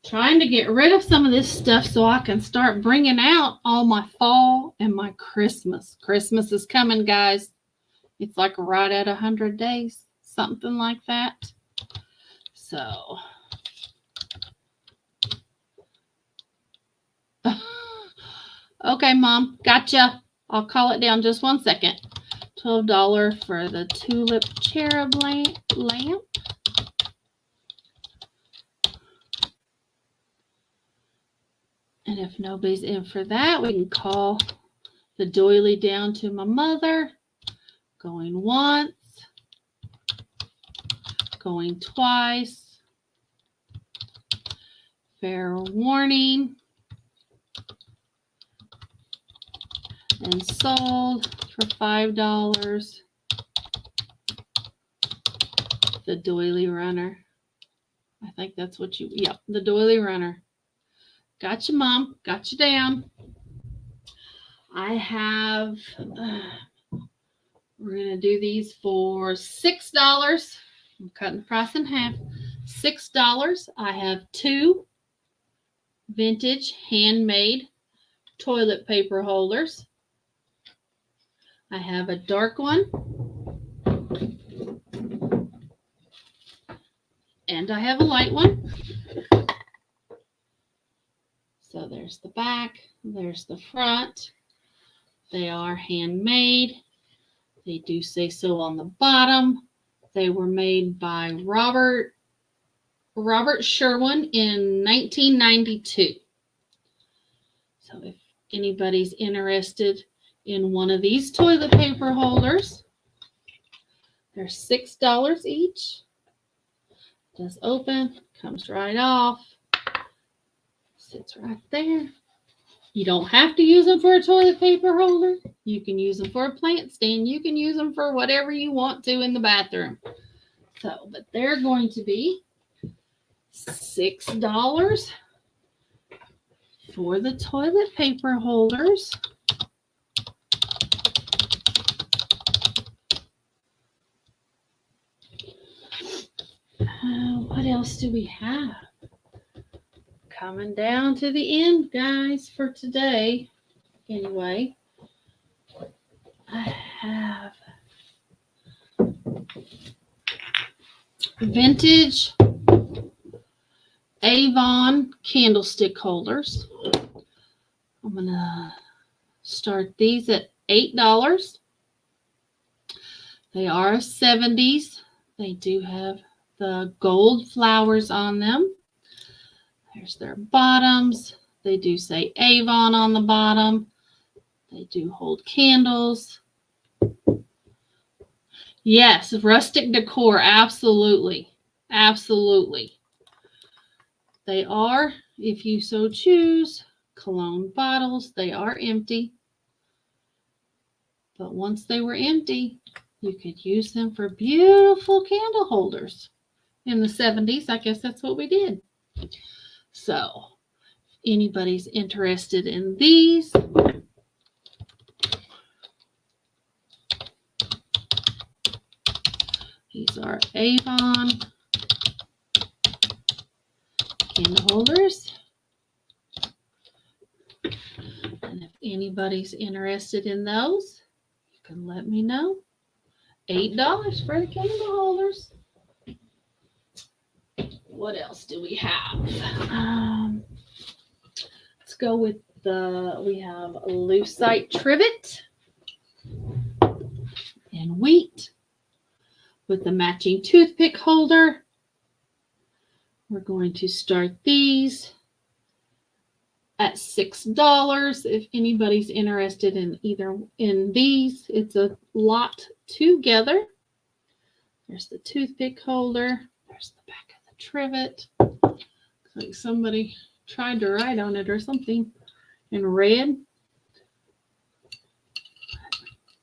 Trying to get rid of some of this stuff so I can start bringing out all my fall and my Christmas. Christmas is coming, guys. It's like right at 100 days, something like that. So, okay, Mom, gotcha. I'll call it down just 1 second. $12 for the tulip cherub lamp. And if nobody's in for that, we can call the doily down to my mother. Going once. Going twice. Fair warning. And sold for $5. The doily runner. I think that's what you, yep, the doily runner. Gotcha, Mom. Got you down. I have, we're going to do these for $6. I'm cutting the price in half. $6. I have 2 vintage handmade toilet paper holders. I have a dark one. And I have a light one. So there's the back, there's the front. They are handmade. They do say so on the bottom. They were made by Robert Sherwin in 1992. So if anybody's interested in one of these toilet paper holders, they're $6 each. Does open, comes right off. Sits right there. You don't have to use them for a toilet paper holder. You can use them for a plant stand. You can use them for whatever you want to in the bathroom. So, but they're going to be $6 for the toilet paper holders. What else do we have? Coming down to the end, guys, for today. Anyway, I have vintage Avon candlestick holders. I'm going to start these at $8. They are 70s. They do have the gold flowers on them. There's their bottoms. They do say Avon on the bottom. They do hold candles. Yes, rustic decor. Absolutely. Absolutely. They are, if you so choose, cologne bottles. They are empty. But once they were empty, you could use them for beautiful candle holders. In the 70s, I guess that's what we did. So, if anybody's interested in these, These are Avon candle holders. And if anybody's interested in those, you can let me know. $8 for the candle holders. What else do we have? Let's go with we have lucite trivet and wheat with the matching toothpick holder. We're going to start these at $6. If anybody's interested in either in these, it's a lot together. There's the toothpick holder. There's the back of the trivet. Looks like somebody tried to write on it or something in red.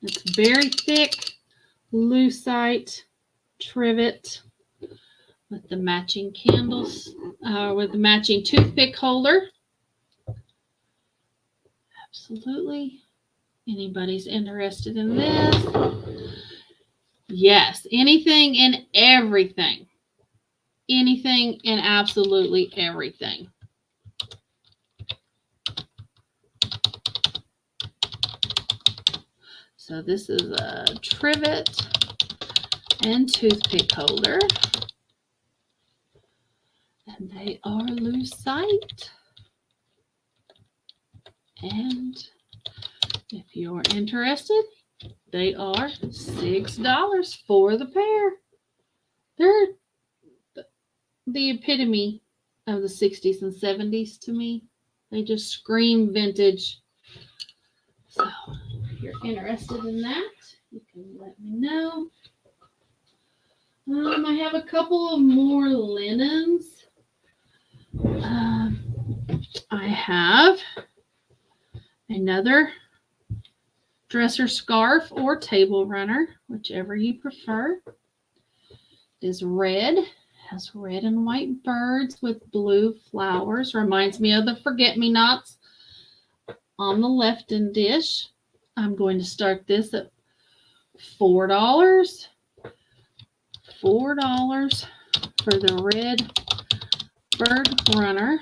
It's very thick lucite trivet with the matching candles, with the matching toothpick holder. Absolutely. Anybody's interested in this? Yes, anything and everything. Anything and absolutely everything. So this is a trivet and toothpick holder. And they are lucite. And if you're interested, they are $6 for the pair. They're the epitome of the 60s and 70s to me. They just scream vintage. So if you're interested in that, you can let me know. I have a couple of more linens. I have another dresser scarf or table runner, whichever you prefer. It is red. Has red and white birds with blue flowers. Reminds me of the forget-me-nots on the Lefton dish. I'm going to start this at $4. $4 for the red bird runner.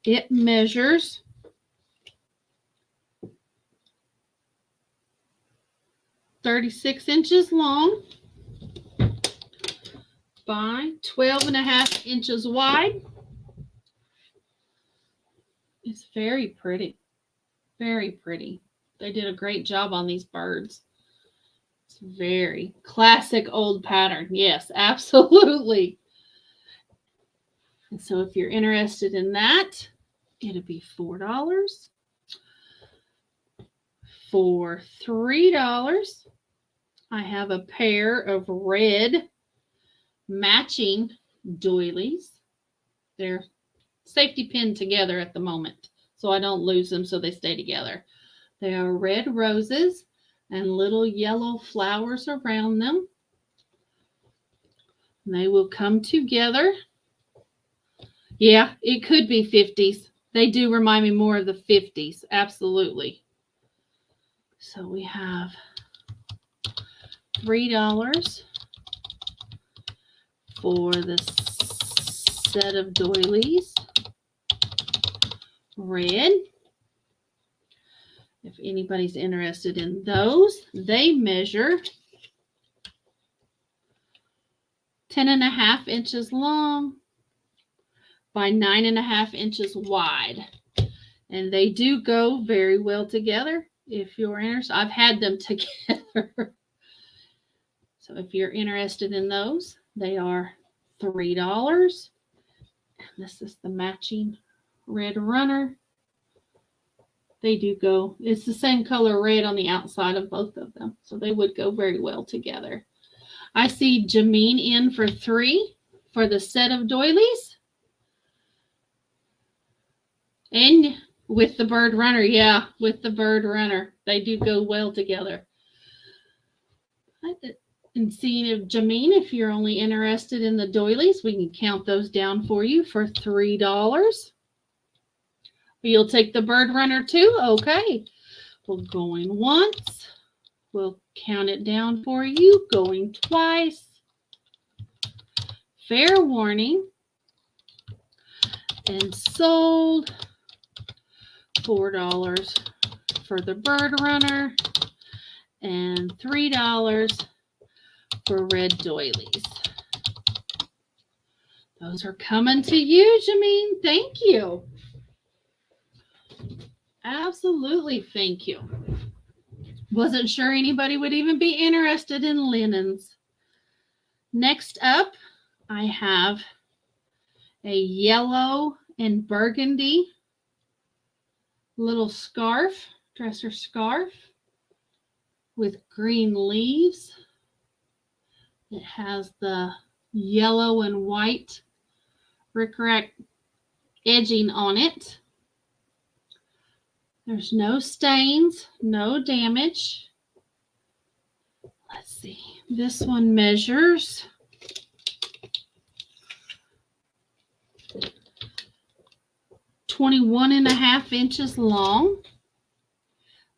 It measures 36 inches long by 12.5 inches wide. It's very pretty. Very pretty. They did a great job on these birds. It's very classic old pattern. Yes, absolutely. And so if you're interested in that, it'll be $4. For $3, I have a pair of red matching doilies. They're safety pinned together at the moment, so I don't lose them, so they stay together. They are red roses and little yellow flowers around them. And they will come together. Yeah, it could be 50s. They do remind me more of the 50s. Absolutely. So we have $3 for the set of doilies. Red. If anybody's interested in those, they measure 10.5 inches long by 9.5 inches wide. And they do go very well together. If you're interested, I've had them together. So if you're interested in those, they are $3. And this is the matching red runner. They do go, it's the same color red on the outside of both of them. So they would go very well together. I see Jameen in for $3 for the set of doilies. And with the bird runner, yeah, with the bird runner. They do go well together. And seeing if Jameen, if you're only interested in the doilies, we can count those down for you for $3. You'll take the bird runner too? Okay. We're going once. We'll count it down for you, going twice. Fair warning. And sold $4 for the bird runner and $3 for red doilies. Those are coming to you, Jameen. Thank you. Absolutely, thank you. Wasn't sure anybody would even be interested in linens. Next up, I have a yellow and burgundy little scarf, dresser scarf with green leaves. It has the yellow and white rickrack edging on it. There's no stains, no damage. Let's see. This one measures 21.5 inches long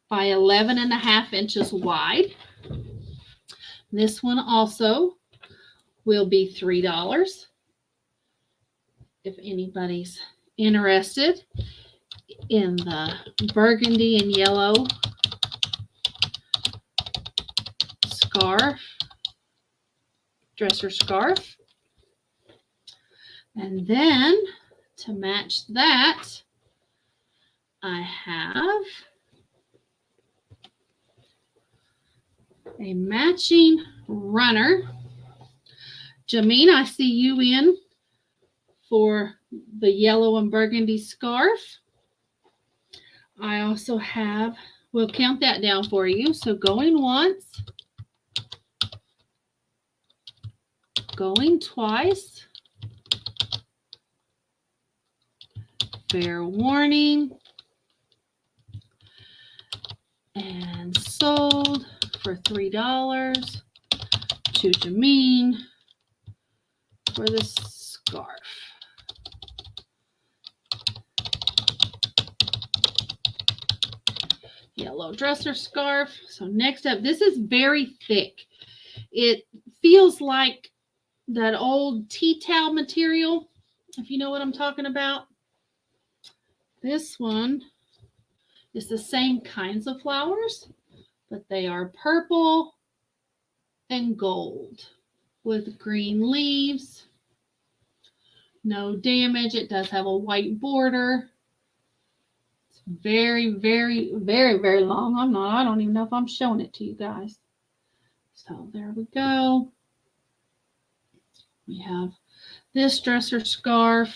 by 11.5 inches wide. This one also will be $3 if anybody's interested in the burgundy and yellow scarf, dresser scarf. And then to match that, I have a matching runner. Jameen, I see you in for the yellow and burgundy scarf. I also have, we'll count that down for you. So going once, going twice, fair warning, and sold for $3 to Jameen for the scarf. Yellow dresser scarf. So next up, this is very thick. It feels like that old tea towel material, if you know what I'm talking about. This one is the same kinds of flowers, but they are purple and gold with green leaves. No damage. It does have a white border. It's very, very, very, very long. I don't even know if I'm showing it to you guys. So there we go. We have this dresser scarf,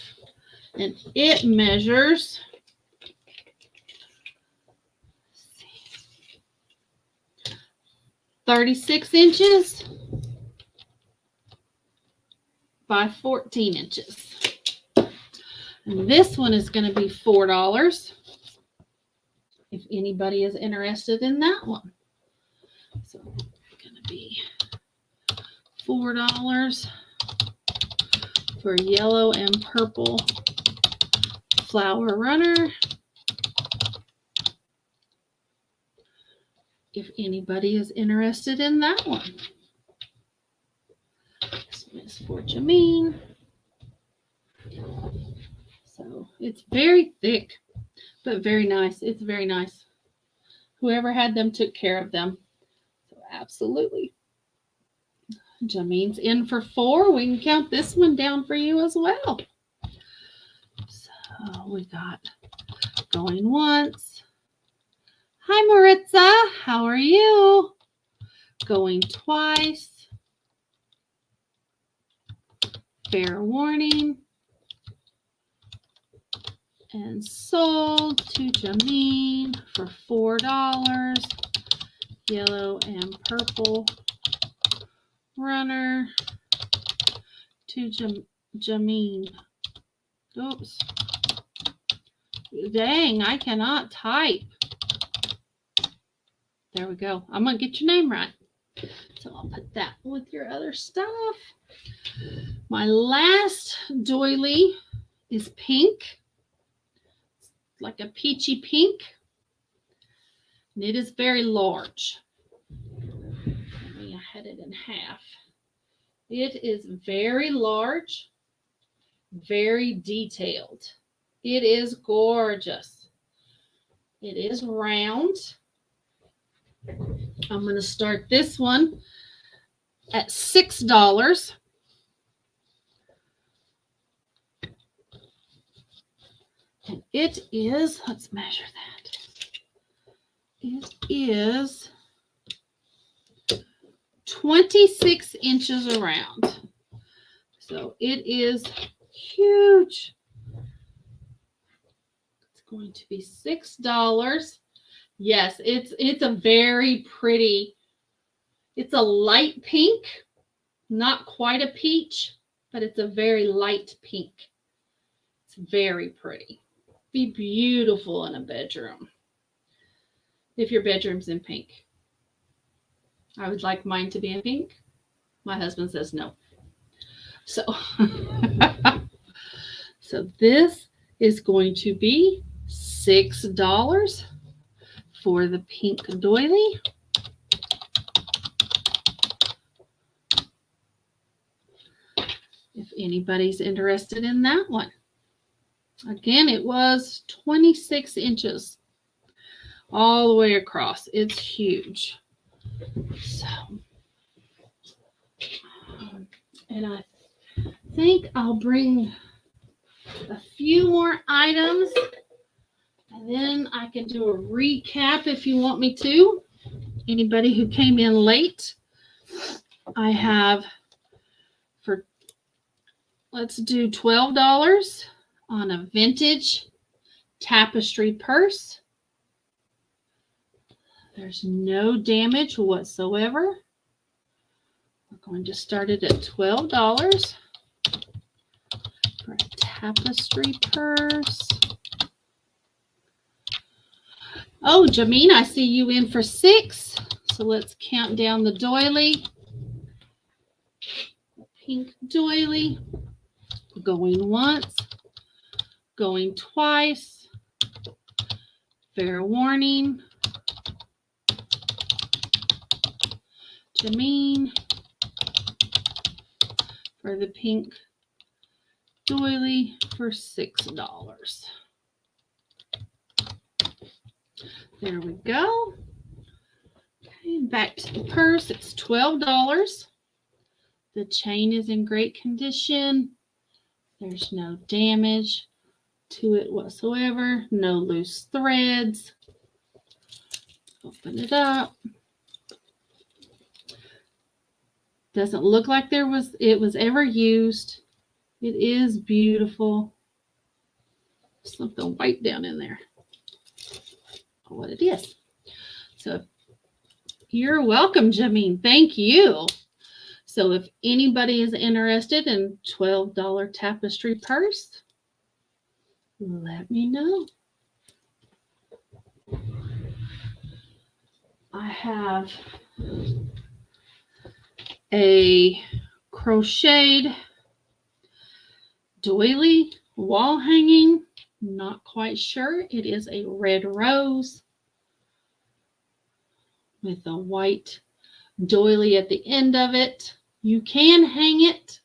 and it measures 36 inches by 14 inches. And this one is going to be $4 if anybody is interested in that one. So it's going to be $4 for yellow and purple flower runner. If anybody is interested in that one. This one is for Jameen. So it's very thick, but very nice. It's very nice. Whoever had them took care of them. So absolutely. Jameen's in for $4. We can count this one down for you as well. So we got going once. Hi, Maritza. How are you? Going twice. Fair warning. And sold to Jameen for $4. Yellow and purple runner to Jameen. Oops. Dang, I cannot type. There we go. I'm going to get your name right. So I'll put that with your other stuff. My last doily is pink. It's like a peachy pink. And it is very large. had it in half. It is very large, very detailed. It is gorgeous. It is round. I'm going to start this one at $6. And it is, let's measure that. It is 26 inches around. So it is huge. It's going to be $6. Yes, it's a very pretty, it's a light pink, not quite a peach, but it's a very light pink. It's very pretty. Be beautiful in a bedroom. If your bedroom's in pink. I would like mine to be in pink. My husband says no. So, so this is going to be $6 for the pink doily. If anybody's interested in that one. Again, it was 26 inches all the way across. It's huge. So, and I think I'll bring a few more items, and then I can do a recap if you want me to. Anybody who came in late, I have for, let's do $12 on a vintage tapestry purse. There's no damage whatsoever. We're going to start it at $12 for a tapestry purse. Oh, Jameen, I see you in for $6. So let's count down the doily. The pink doily. Going once. Going twice. Fair warning. Jameen for the pink doily for $6. There we go. Okay, back to the purse. It's $12. The chain is in great condition. There's no damage to it whatsoever. No loose threads. Open it up. Doesn't look like it was ever used. It is beautiful. Something white down in there. What it is. So you're welcome, Jameen. Thank you. So if anybody is interested in $12 tapestry purse, let me know. I have a crocheted doily wall hanging. Not quite sure. It is a red rose with a white doily at the end of it. You can hang it.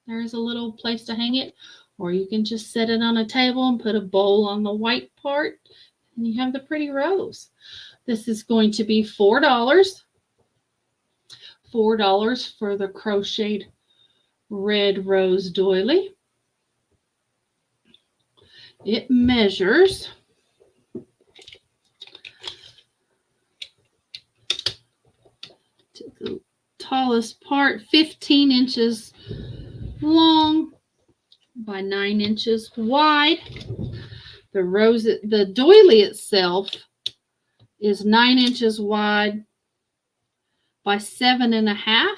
There's a little place to hang it, or you can just set it on a table and put a bowl on the white part, and you have the pretty rose. This is going to be $4. $4 for the crocheted red rose doily. It measures to the tallest part, 15 inches long by 9 inches wide. The doily itself is 9 inches wide by 7.5.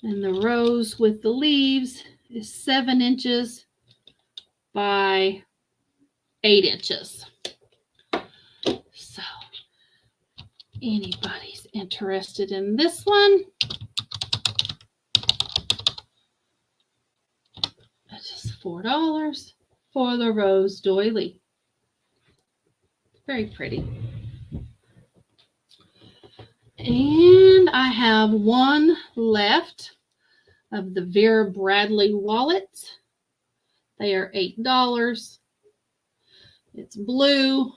And the rose with the leaves is 7 inches by 8 inches. So, anybody's interested in this one, it is $4 for the rose doily. Very pretty. And I have one left of the Vera Bradley wallets. They are $8. It's blue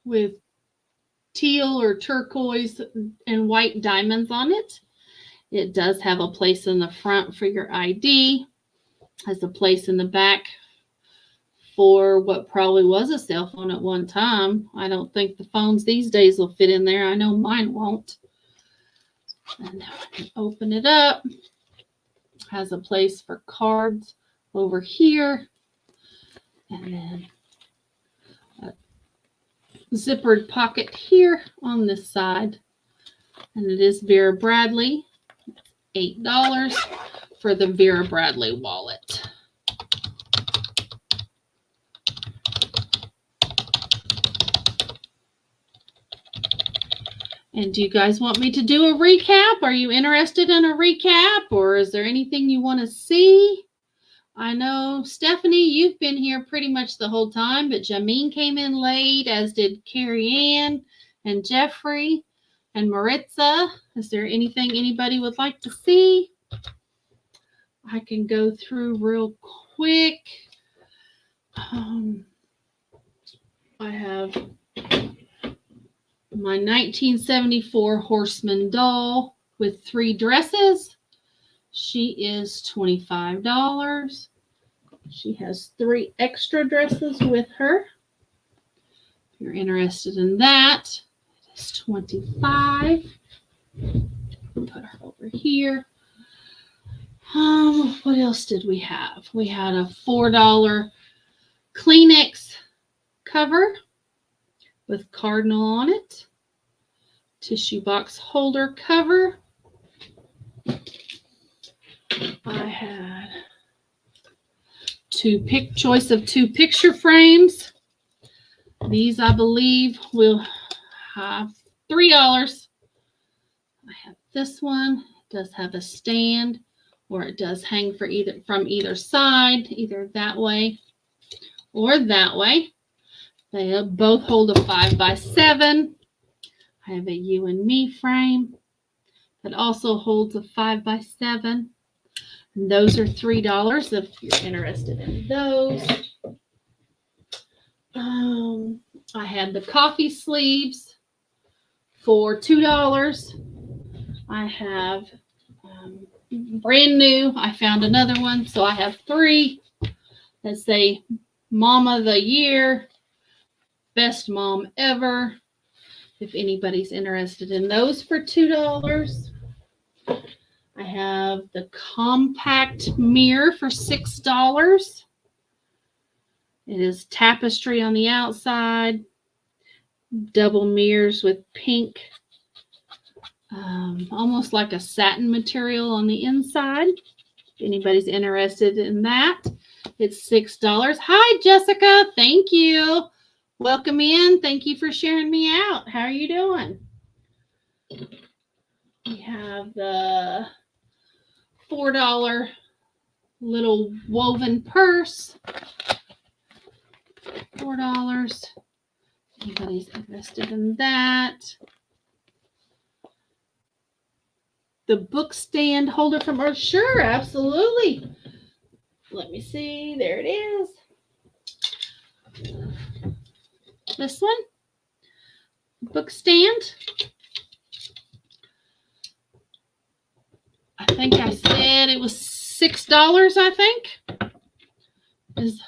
with teal or turquoise and white diamonds on it. It does have a place in the front for your ID. Has a place in the back for what probably was a cell phone at one time. I don't think the phones these days will fit in there. I know mine won't. And now I can open it up. Has a place for cards over here. And then a zippered pocket here on this side. And it is Vera Bradley. $8 for the Vera Bradley wallet. And do you guys want me to do a recap? Are you interested in a recap, or is there anything you want to see? I know, Stephanie, you've been here pretty much the whole time, but Jameen came in late, as did Carrie Ann and Jeffrey and Maritza. Is there anything anybody would like to see? I can go through real quick. I have my 1974 Horseman doll with 3 dresses. She is $25. She has 3 extra dresses with her. If you're interested in that, it is $25. Put her over here. What else did we have? We had a $4 Kleenex cover with cardinal on it. Tissue box holder cover. I had choice of 2 picture frames. These, I believe, will have $3. I have this one. It does have a stand, or it does hang from either side, either that way or that way. They both hold a 5x7. I have a You and Me frame that also holds a 5x7. And those are $3 if you're interested in those. I had the coffee sleeves for $2. I have brand new. I found another one, so I have 3 that say Mama of the Year, Best Mom Ever. If anybody's interested in those for $2. I have the compact mirror for $6. It is tapestry on the outside, double mirrors with pink, almost like a satin material on the inside. If anybody's interested in that, it's $6. Hi, Jessica. Thank you. Welcome in. Thank you for sharing me out. How are you doing? We have the $4 little woven purse. $4. Anybody's interested in that? The book stand holder from Earth. Sure, absolutely. Let me see. There it is. This one. Book stand. I think I said it was $6, I think. Is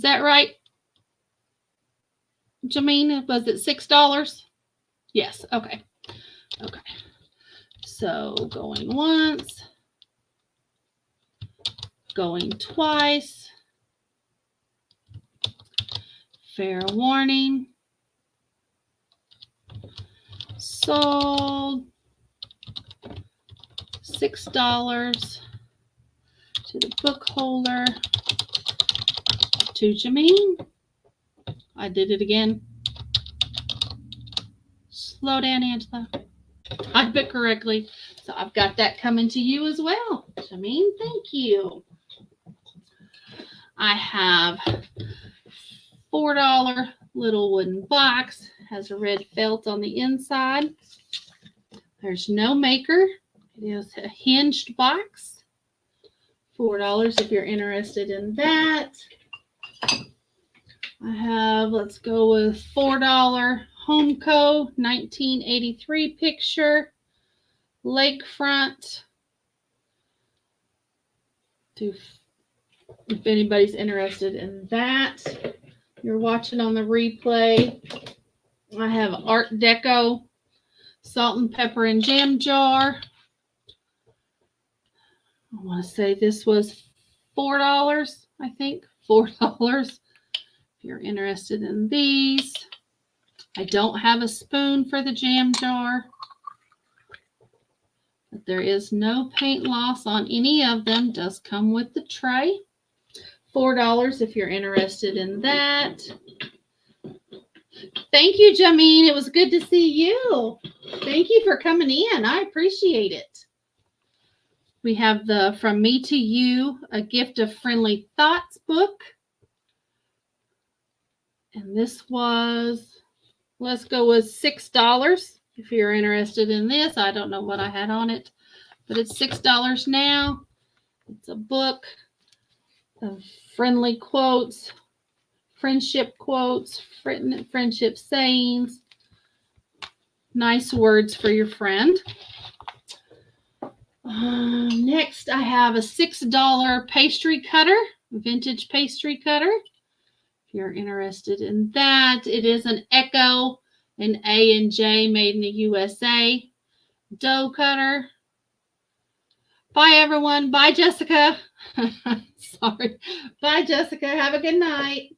that right? Jameen, was it $6? Yes, okay. Okay. So going once, going twice. Fair warning. Sold. $6 to the book holder. To Jameen. I did it again. Slow down, Angela. I bit correctly. So I've got that coming to you as well. Jameen, thank you. I have $4 little wooden box. Has a red felt on the inside. There's no maker. It is a hinged box. $4 if you're interested in that. I have, let's go with $4 Homeco 1983 picture. Lakefront. If anybody's interested in that. You're watching on the replay. I have Art Deco salt and pepper and jam jar. I want to say this was $4, I think. $4 if you're interested in these. I don't have a spoon for the jam jar. But there is no paint loss on any of them. Does come with the tray. $4 if you're interested in that. Thank you, Jameen. It was good to see you. Thank you for coming in. I appreciate it. We have the From Me to You, A Gift of Friendly Thoughts book. And this was, let's go with $6 if you're interested in this. I don't know what I had on it, but it's $6 now. It's a book of friendly quotes, friendship quotes, friendship sayings, nice words for your friend. Next, I have a $6 pastry cutter, vintage pastry cutter. If you're interested in that, it is an Echo, an A&J made in the USA dough cutter. Bye, everyone. Bye, Jessica. Sorry. Bye, Jessica. Have a good night.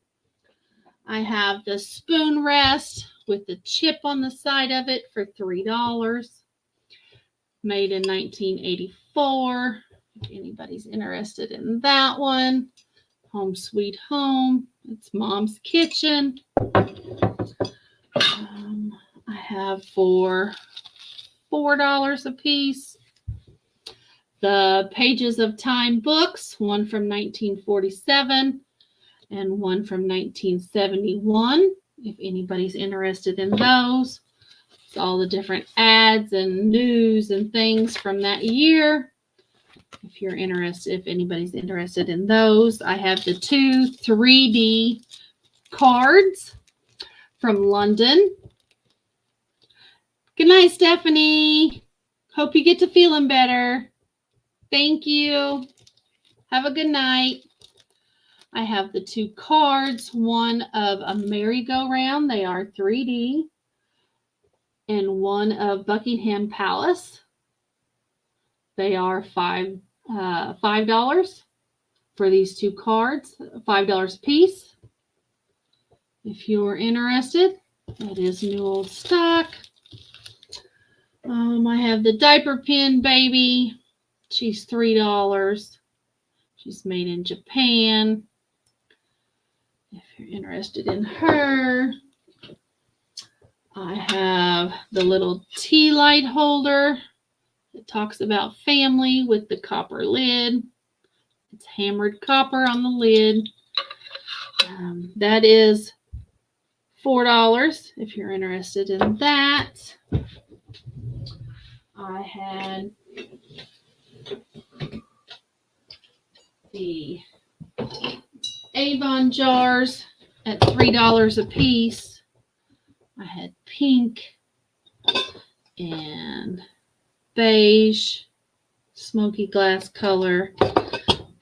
I have the spoon rest with the chip on the side of it for $3. Made in 1984. If anybody's interested in that one. Home Sweet Home. It's Mom's Kitchen. I have for $4 a piece. The Pages of Time books, one from 1947 and one from 1971. If anybody's interested in those. It's all the different ads and news and things from that year. If you're interested, if anybody's interested in those, I have the 2 3D cards from London. Good night, Stephanie. Hope you get to feeling better. Thank you. Have a good night. I have the 2 cards, one of a merry-go-round. They are 3D. And one of Buckingham Palace. They are $5 for these 2 cards, $5 a piece. If you're interested, that is new old stock. I have the diaper pin baby. She's $3. She's made in Japan. If you're interested in her. I have the little tea light holder. It talks about family with the copper lid. It's hammered copper on the lid. That is $4 if you're interested in that. I had the Avon jars at $3 a piece. I had pink and beige, smoky glass color,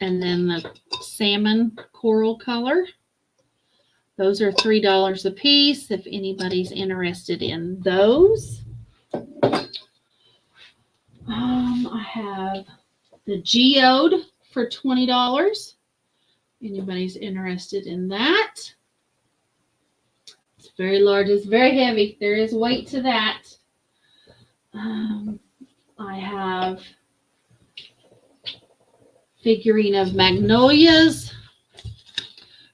and then the salmon coral color. Those are $3 a piece if anybody's interested in those. I have the geode for $20. Anybody's interested in that? It's very large. It's very heavy. There is weight to that. I have figurine of magnolias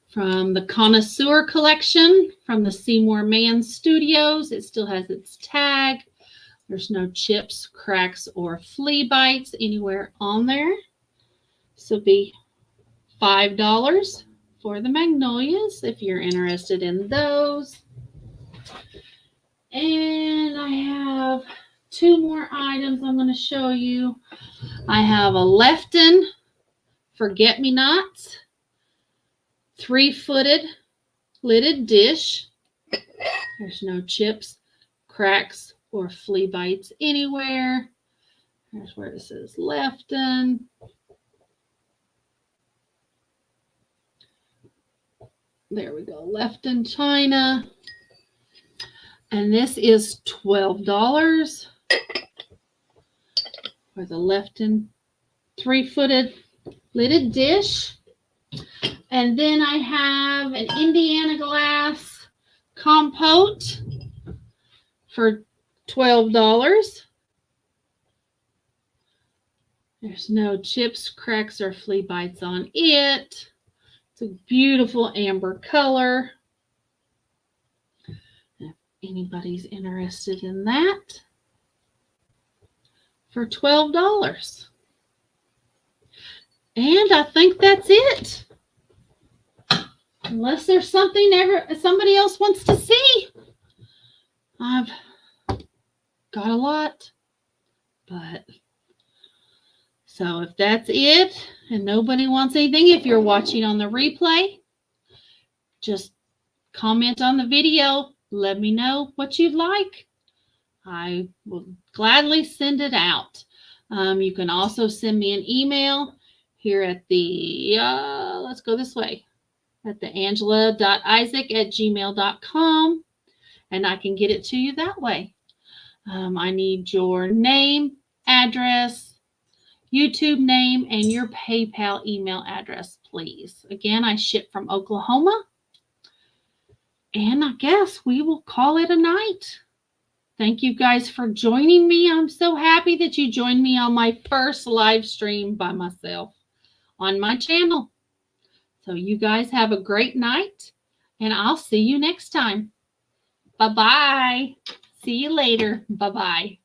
from the Connoisseur collection from the Seymour Mann Studios. It still has its tag. There's no chips, cracks, or flea bites anywhere on there. So be $5 for the magnolias if you're interested in those. And I have 2 more items I'm going to show you. I have a Lefton Forget-Me-Nots 3-footed lidded dish. There's no chips, cracks, or flea bites anywhere. There's where it says Lefton. There we go, Lefton China. And this is $12 for the Lefton 3-footed lidded dish. And then I have an Indiana glass compote for $12. There's no chips, cracks, or flea bites on it. It's a beautiful amber color. If anybody's interested in that, for $12. And I think that's it. Unless there's something somebody else wants to see. I've got a lot. But so if that's it and nobody wants anything, if you're watching on the replay, just comment on the video. Let me know what you'd like. I will gladly send it out. You can also send me an email here at the, let's go this way, at the angela.isaac@gmail.com, and I can get it to you that way. I need your name, address, YouTube name, and your PayPal email address, please. Again, I ship from Oklahoma. And I guess we will call it a night. Thank you guys for joining me. I'm so happy that you joined me on my first live stream by myself on my channel. So you guys have a great night, and I'll see you next time. Bye-bye. See you later. Bye-bye.